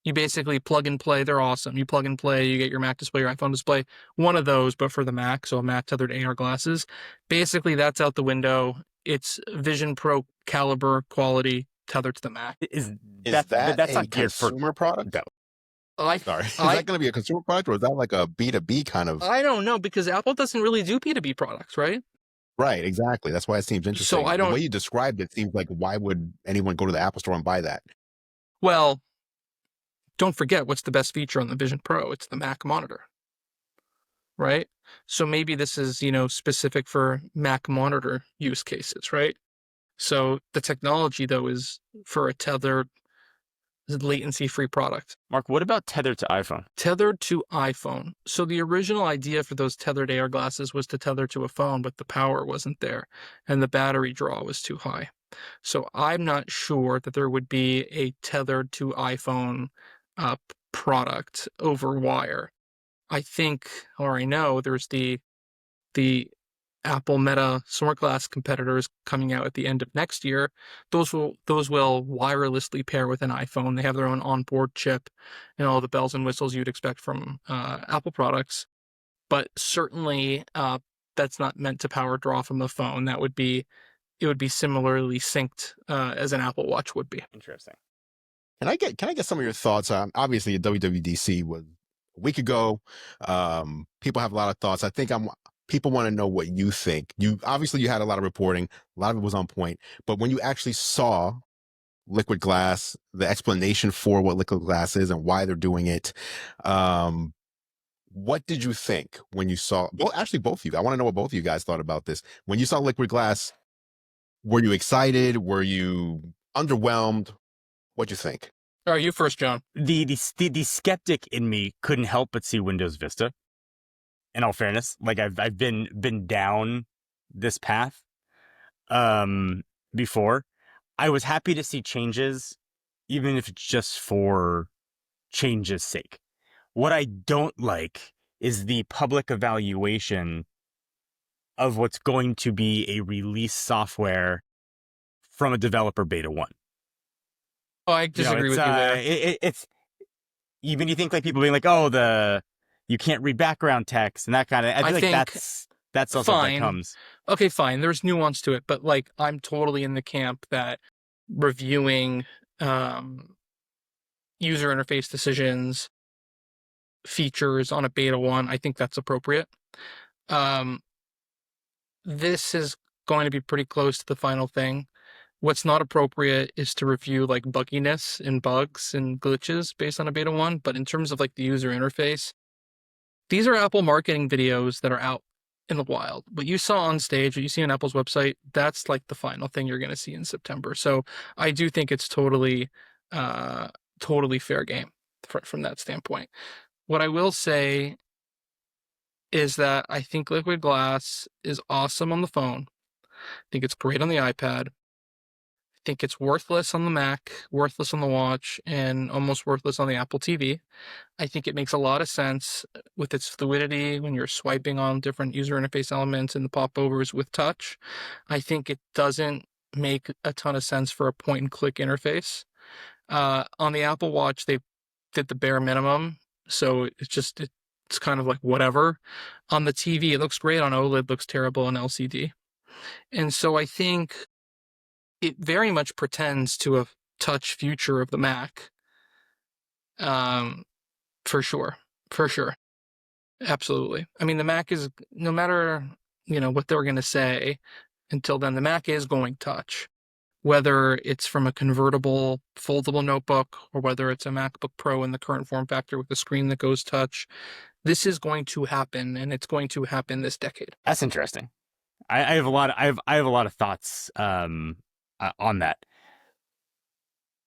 You basically plug and play. They're awesome. You plug and play, you get your Mac display, your iPhone display. One of those, but for the Mac, so Mac tethered AR glasses. Basically, that's out the window. It's Vision Pro caliber quality tethered to the Mac. That's not geared for consumer product? Sorry. Is that going to be a consumer product, or is that like a B2B kind of? I don't know, because Apple doesn't really do B2B products, right? Right, exactly. That's why it seems interesting. So the way you described it seems like, why would anyone go to the Apple Store and buy that? Well, don't forget what's the best feature on the Vision Pro. It's the Mac monitor, right? So maybe this is, specific for Mac monitor use cases, right? So the technology, though, is for a tethered, latency-free product. Mark, what about tethered to iPhone? Tethered to iPhone. So the original idea for those tethered AR glasses was to tether to a phone, but the power wasn't there, and the battery draw was too high. So I'm not sure that there would be a tethered to iPhone product over wire. I think, or I know, there's the Apple Meta smart glass competitors coming out at the end of next year. Those will wirelessly pair with an iPhone. They have their own onboard chip and all the bells and whistles you'd expect from Apple products. But certainly, that's not meant to power draw from the phone. It would be similarly synced as an Apple Watch would be. Interesting. Can I get some of your thoughts on, obviously, WWDC was a week ago. People have a lot of thoughts. I think people want to know what you think. You had a lot of reporting. A lot of it was on point. But when you actually saw liquid glass, the explanation for what liquid glass is and why they're doing it, what did you think when you saw, well, actually both of you, I want to know what both of you guys thought about this. When you saw liquid glass, were you excited? Were you underwhelmed? What'd you think? All right, you first, John. The skeptic in me couldn't help but see Windows Vista. In all fairness, like I've been down this path before. I was happy to see changes, even if it's just for change's sake. What I don't like is the public evaluation of what's going to be a release software from a developer beta 1. Oh, I disagree with you there. It's even you think like people being like, oh, you can't read background text and that kind of. I feel like that's also fine. that comes. Okay, fine. There's nuance to it, but like I'm totally in the camp that reviewing user interface decisions, features on a beta 1, I think that's appropriate. This is going to be pretty close to the final thing. What's not appropriate is to review like bugginess and bugs and glitches based on a beta 1. But in terms of like the user interface, these are Apple marketing videos that are out in the wild. What you saw on stage, what you see on Apple's website, that's like the final thing you're going to see in September. So I do think it's totally fair game from that standpoint. What I will say is that I think liquid glass is awesome on the phone. I think it's great on the iPad. I think it's worthless on the Mac, worthless on the watch, and almost worthless on the Apple TV. I think it makes a lot of sense with its fluidity when you're swiping on different user interface elements and the popovers with touch. I think it doesn't make a ton of sense for a point-and-click interface. On the Apple Watch, they did the bare minimum, so it's kind of like whatever. On the TV, it looks great. On OLED, looks terrible on LCD. And so I think it very much pretends to a touch future of the Mac. For sure. Absolutely. I mean, the Mac is, no matter, what they're going to say until then, the Mac is going touch. Whether it's from a convertible foldable notebook or whether it's a MacBook Pro in the current form factor with a screen that goes touch, this is going to happen, and it's going to happen this decade. That's interesting. I have a lot. I have a lot of thoughts on that.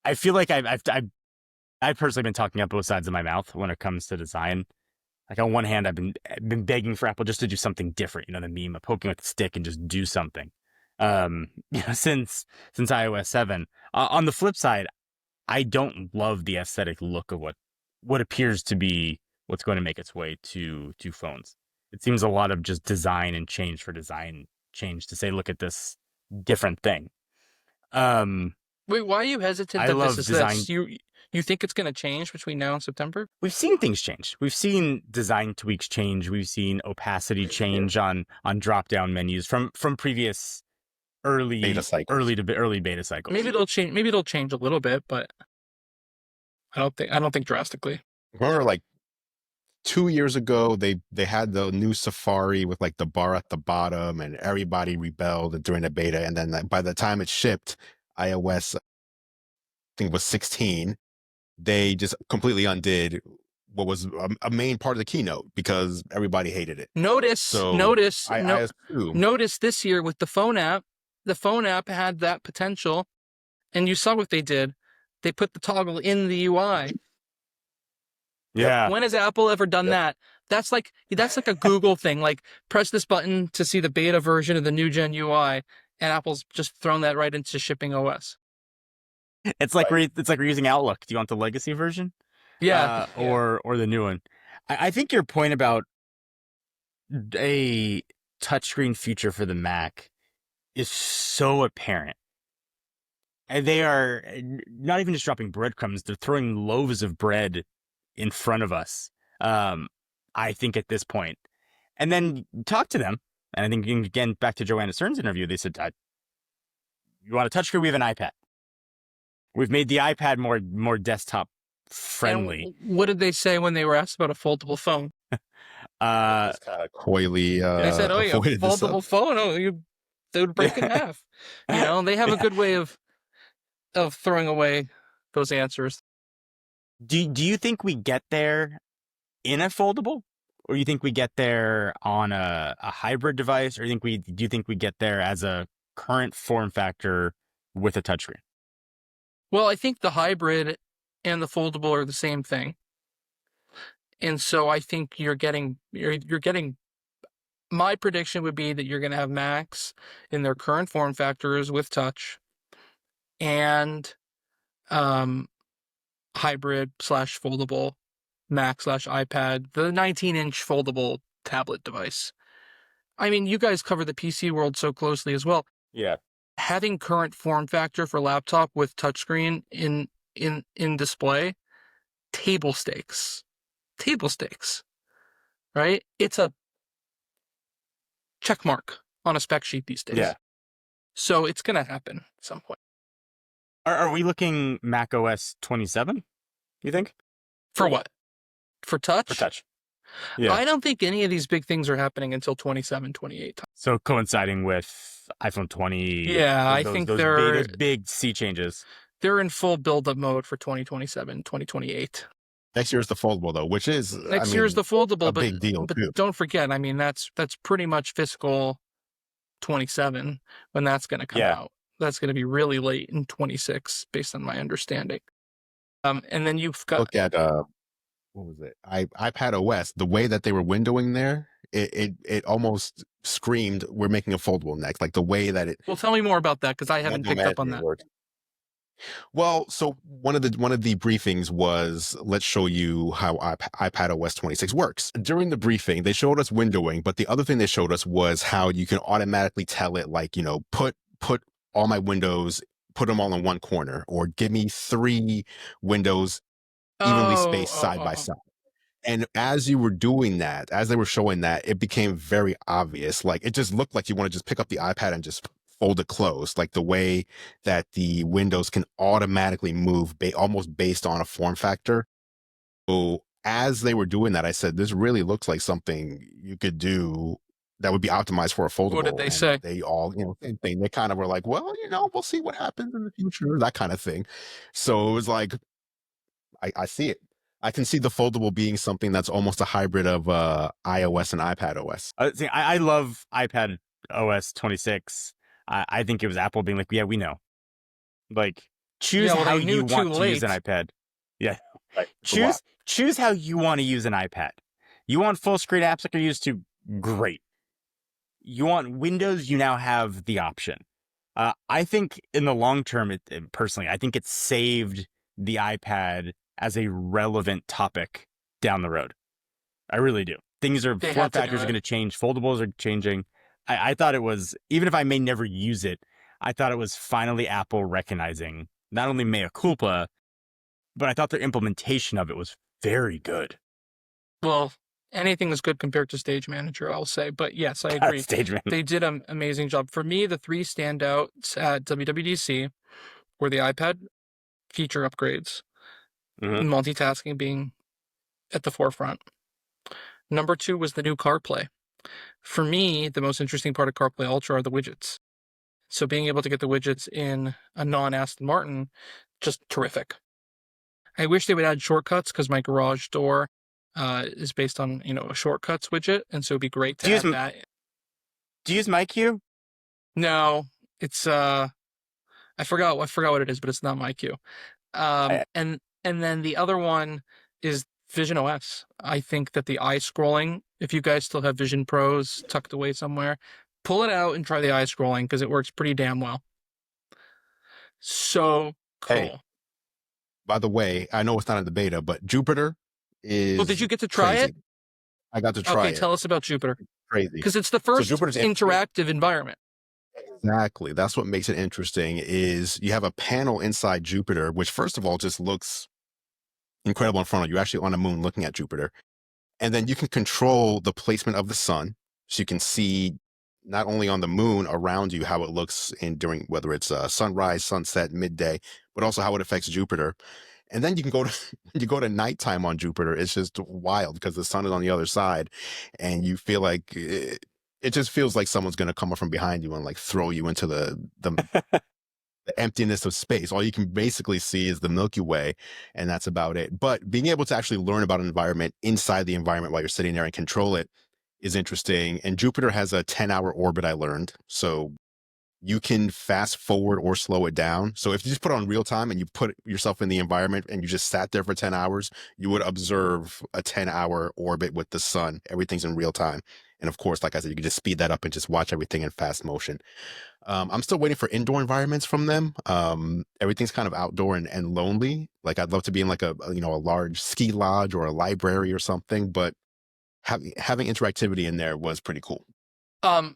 I feel like I've personally been talking out both sides of my mouth when it comes to design. Like on one hand, I've been begging for Apple just to do something different. The meme of poking with a stick and just do something. Since iOS 7. On the flip side, I don't love the aesthetic look of what appears to be what's going to make its way to phones. It seems a lot of just design and change for design change to say, look at this different thing. Wait, why are you hesitant that love this is design. this? You think it's going to change between now and September? We've seen things change. We've seen design tweaks change. We've seen opacity change on drop-down menus from previous early beta cycles. Maybe it'll change. Maybe it'll change a little bit, but I don't think drastically. Remember, like 2 years ago, they had the new Safari with like the bar at the bottom, and everybody rebelled during the beta. And then by the time it shipped, iOS, I think it was 16, they just completely undid what was a main part of the keynote because everybody hated it. Notice this year with the phone app. The phone app had that potential, and you saw what they did. They put the toggle in the UI. Yeah. When has Apple ever done that? That's like a Google thing. Like, press this button to see the beta version of the new gen UI, and Apple's just thrown that right into shipping OS. It's like we're using Outlook. Do you want the legacy version? Yeah. Or the new one. I think your point about a touchscreen feature for the Mac is so apparent. And they are not even just dropping breadcrumbs, they're throwing loaves of bread in front of us, I think, at this point. And then talk to them. And I think, again, back to Joanna Stern's interview, they said, you want a touchscreen? We have an iPad. We've made the iPad more desktop friendly. And what did they say when they were asked about a foldable phone? It's kind of coyly. They said, "Oh yeah, foldable phone. Oh, they would break in half." They have a good way of throwing away those answers. Do you think we get there in a foldable? or you think we get there on a hybrid device, or do you think we get there as a current form factor with a touchscreen? Well, I think the hybrid and the foldable are the same thing. And so I think you're getting my prediction would be that you're going to have Macs in their current form factors with touch and hybrid / foldable Mac / iPad, the 19-inch foldable tablet device. I mean, you guys cover the PC world so closely as well. Yeah. Having current form factor for laptop with touchscreen in display, table stakes, right? It's a check mark on a spec sheet these days. Yeah. So it's going to happen at some point. Are we looking Mac OS 27, you think? For what? For touch? For touch. Yeah. I don't think any of these big things are happening until 27, 28. So coinciding with iPhone 20. Yeah, I think they're big sea changes. They're in full build-up mode for 2027, 2028. Next year is the foldable, though, which is next year is the foldable, but big deal too. Don't forget, I mean, that's pretty much fiscal 27 when that's going to come out. That's going to be really late in 26, based on my understanding. And then you've got look at what was it? iPadOS. The way that they were windowing there, it almost screamed, "We're making a foldable next." Like the way that it. Well, tell me more about that because I haven't picked up on that. Well, so one of the briefings was, let's show you how iPadOS 26 works. During the briefing, they showed us windowing, but the other thing they showed us was how you can automatically tell it, like, you know, put all my windows, put them all in one corner, or give me 3 windows evenly spaced side by side. And as you were doing that, as they were showing that, it became very obvious. Like, it just looked like you want to just pick up the iPad and just fold it closed, like the way that the windows can automatically move almost based on a form factor. So as they were doing that, I said, this really looks like something you could do that would be optimized for a foldable. What did they say? They all, same thing. They kind of were like, well, we'll see what happens in the future, that kind of thing. So it was like, I see it. I can see the foldable being something that's almost a hybrid of iOS and iPadOS. I love iPadOS 26. I think it was Apple being like, yeah, we know. Like, choose how you want to use an iPad. Yeah. Right. Choose how you want to use an iPad. You want full screen apps like you're used to? Great. You want Windows? You now have the option. I think in the long term, personally, I think it saved the iPad as a relevant topic down the road. I really do. Form factors are going to change. Foldables are changing. I thought it was, even if I may never use it, I thought it was finally Apple recognizing not only mea culpa, but I thought their implementation of it was very good. Well, anything is good compared to Stage Manager, I'll say. But yes, I agree. They did an amazing job. For me, the 3 standouts at WWDC were the iPad feature upgrades, multitasking being at the forefront. Number 2 was the new CarPlay. For me, the most interesting part of CarPlay Ultra are the widgets. So being able to get the widgets in a non-Aston Martin, just terrific. I wish they would add shortcuts because my garage door is based on, a shortcuts widget. And so it'd be great to add that. Do you use MyQ? No, it's, I forgot what it is, but it's not MyQ. And then the other one is Vision OS. I think that the eye scrolling, if you guys still have Vision Pros tucked away somewhere, pull it out and try the eye scrolling because it works pretty damn well. So cool. Hey, by the way, I know it's not in the beta, but Jupiter is. Well, did you get to try it? I got to try it. Okay, tell us about Jupiter. Crazy. Because it's the first interactive environment. Exactly. That's what makes it interesting is you have a panel inside Jupiter, which first of all just looks incredible in front of you. You're actually on the moon looking at Jupiter. And then you can control the placement of the sun. So you can see not only on the moon around you how it looks during whether it's sunrise, sunset, midday, but also how it affects Jupiter. And then you can go to nighttime on Jupiter. It's just wild because the sun is on the other side, and you feel like it just feels like someone's going to come up from behind you and like throw you into the the emptiness of space. All you can basically see is the Milky Way, and that's about it. But being able to actually learn about an environment inside the environment while you're sitting there and control it is interesting. And Jupiter has a 10-hour orbit, I learned. So you can fast forward or slow it down. So if you just put it on real time and you put yourself in the environment and you just sat there for 10 hours, you would observe a 10-hour orbit with the sun. Everything's in real time. And of course, like I said, you can just speed that up and just watch everything in fast motion. I'm still waiting for indoor environments from them. Everything's kind of outdoor and lonely. Like I'd love to be in like a large ski lodge or a library or something, but having interactivity in there was pretty cool.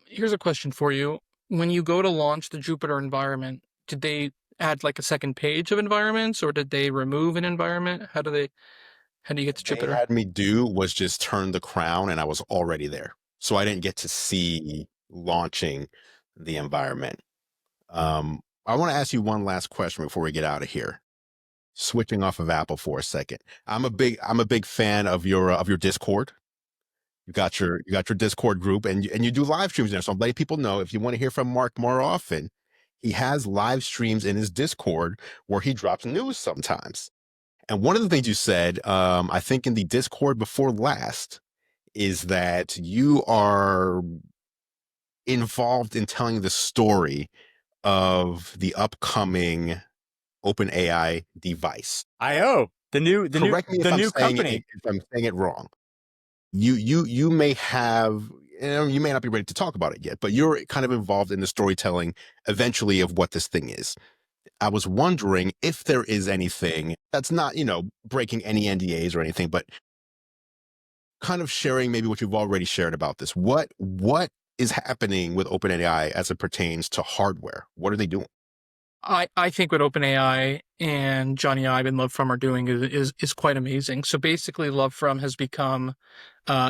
Here's a question for you. When you go to launch the Jupiter environment, did they add like a second page of environments, or did they remove an environment? How do you get to Jupiter? They had me do was just turn the crown and I was already there. So I didn't get to see launching the environment. I want to ask you one last question before we get out of here. Switching off of Apple for a second. I'm a big fan of your Discord. You got your Discord group and you do live streams there. So I'm letting people know if you want to hear from Mark more often, he has live streams in his Discord where he drops news sometimes. And one of the things you said, I think in the Discord before last, is that you are involved in telling the story of the upcoming OpenAI device. IO, Correct me if new company. If I'm saying it wrong. You may have, you may not be ready to talk about it yet, but you're kind of involved in the storytelling eventually of what this thing is. I was wondering if there is anything that's not, breaking any NDAs or anything, but kind of sharing maybe what you've already shared about this. What is happening with OpenAI as it pertains to hardware? What are they doing? I think what OpenAI and Jonny Ive and Love From are doing is quite amazing. So basically, Love From has become,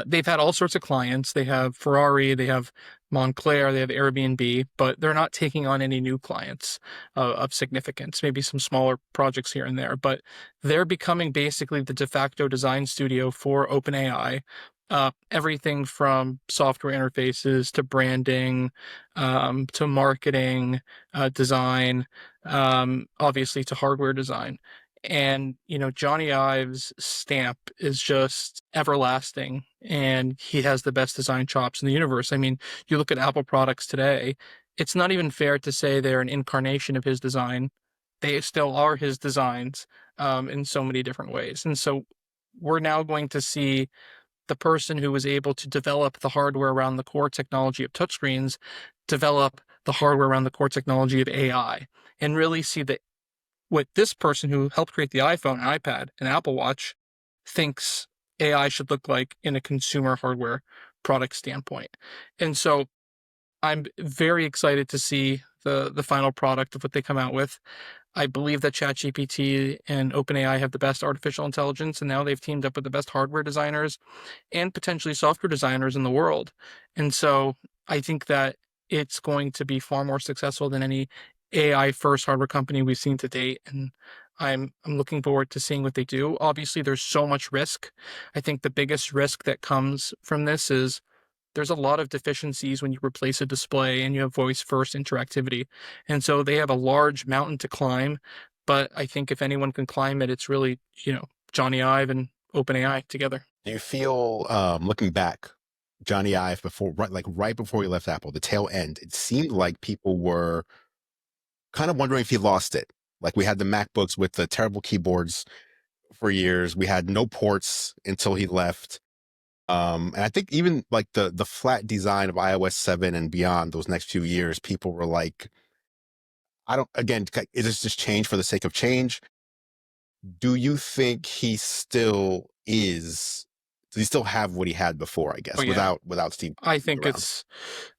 they've had all sorts of clients. They have Ferrari, they have Montclair, they have Airbnb, but they're not taking on any new clients of significance, maybe some smaller projects here and there. But they're becoming basically the de facto design studio for OpenAI. Everything from software interfaces to branding, to marketing, design, obviously to hardware design. And, Jonny Ive's stamp is just everlasting, and he has the best design chops in the universe. I mean, you look at Apple products today, it's not even fair to say they're an incarnation of his design. They still are his designs, in so many different ways. And so we're now going to see the person who was able to develop the hardware around the core technology of touchscreens develop the hardware around the core technology of AI, and really see that what this person who helped create the iPhone, iPad, and Apple Watch thinks AI should look like in a consumer hardware product standpoint. And so I'm very excited to see the final product of what they come out with. I believe that ChatGPT and OpenAI have the best artificial intelligence, and now they've teamed up with the best hardware designers and potentially software designers in the world. And so I think that it's going to be far more successful than any AI first hardware company we've seen to date. And I'm looking forward to seeing what they do. Obviously, there's so much risk. I think the biggest risk that comes from this is there's a lot of deficiencies when you replace a display and you have voice first interactivity. And so they have a large mountain to climb. But I think if anyone can climb it, it's really, Jonny Ive and OpenAI together. Do you feel, looking back, Jonny Ive right before he left Apple, the tail end, it seemed like people were kind of wondering if he lost it. Like we had the MacBooks with the terrible keyboards for years. We had no ports until he left. And I think even like the flat design of iOS 7 and beyond those next few years, people were like, is this just change for the sake of change? Do you think he still is? Does he still have what he had before, I guess, Oh, yeah. without Steve? I think it's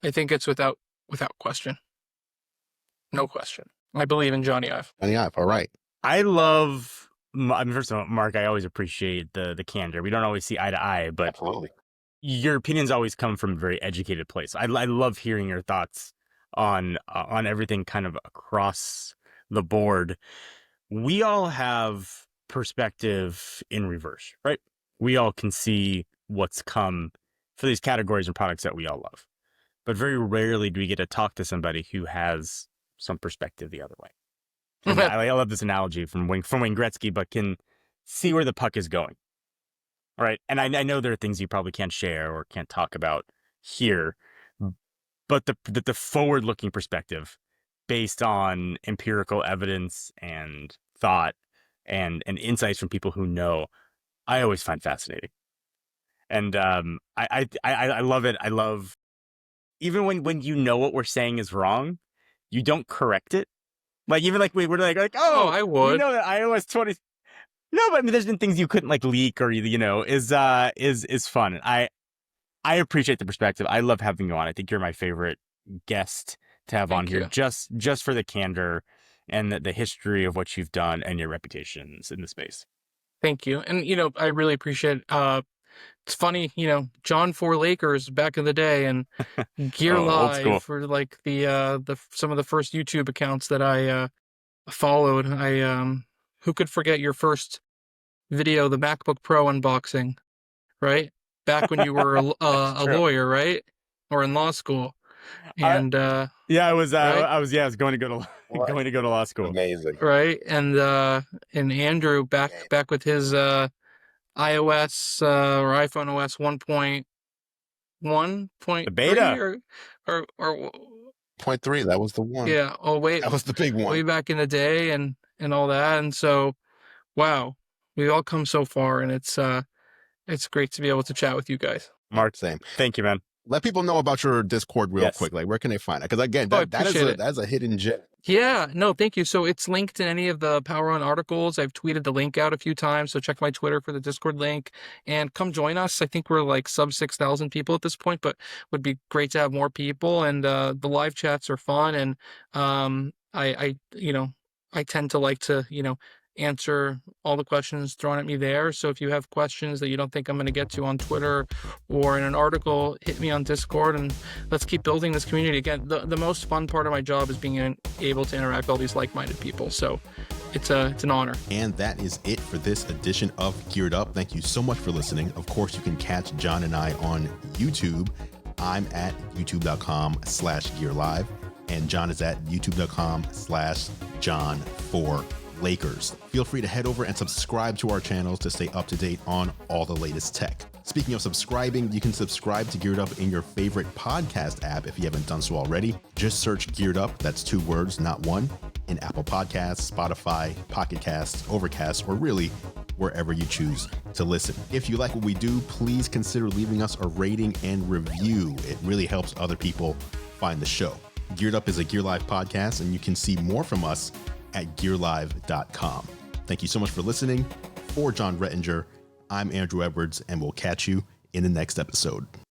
without question. No question. I believe in Jonny Ive. Jonny Ive, all right. First of all, Mark, I always appreciate the candor. We don't always see eye to eye, but Absolutely. Your opinions always come from a very educated place. I love hearing your thoughts on everything kind of across the board. We all have perspective in reverse, right? We all can see what's come for these categories and products that we all love. But very rarely do we get to talk to somebody who has some perspective the other way. And I love this analogy from Wayne Gretzky, but can see where the puck is going. All right. And I know there are things you probably can't share or can't talk about here, but the forward-looking perspective based on empirical evidence and thought and insights from people who know, I always find fascinating. And I love it. I love, even when you know what we're saying is wrong, you don't correct it. Like, even like we're like, oh, I would. You know that iOS 20. No, but I mean, there's been things you couldn't like leak or, you know, is fun. I appreciate the perspective. I love having you on. I think you're my favorite guest to have on here, just for the candor and the history of what you've done and your reputations in the space. Thank you. And, you know, I really appreciate it's funny, you know, John for Lakers back in the day and Gear Live for like the some of the first YouTube accounts that I followed. Who could forget your first video, the MacBook Pro unboxing, right? Back when you were a lawyer, right? Or in law school. And I was going to go to law school. Amazing. Right? And Andrew back with his iOS or iPhone OS 1.1 the beta or 0.3, that was the one. Yeah. Oh wait, that was the big one. Way back in the day and all that. And so, wow, we've all come so far, and it's great to be able to chat with you guys. Mark, same. Thank you, man. Let people know about your Discord real quick. Like, where can they find it? Because again, that's a hidden gem. Yeah, no, thank you. So it's linked in any of the Power On articles. I've tweeted the link out a few times, so check my Twitter for the Discord link and come join us. I think we're like sub 6,000 people at this point, but would be great to have more people. And the live chats are fun, and I tend to like to answer all the questions thrown at me there. So if you have questions that you don't think I'm going to get to on Twitter or in an article, hit me on Discord, and let's keep building this community. Again, the most fun part of my job is being able to interact with all these like-minded people. So it's an honor. And that is it for this edition of Geared Up. Thank you so much for listening. Of course, you can catch John and I on YouTube. I'm at youtube.com/gearlive, and John is at youtube.com/John4Lakers. Feel free to head over and subscribe to our channels to stay up to date on all the latest tech. Speaking of subscribing, you can subscribe to Geared Up in your favorite podcast app if you haven't done so already. Just search Geared Up, that's 2 words, not one, in Apple Podcasts, Spotify, Pocket Casts, Overcast, or really wherever you choose to listen. If you like what we do, please consider leaving us a rating and review. It really helps other people find the show. Geared Up is a Gear Live podcast, and you can see more from us at gearlive.com. Thank you so much for listening. For John Rettinger, I'm Andrew Edwards, and we'll catch you in the next episode.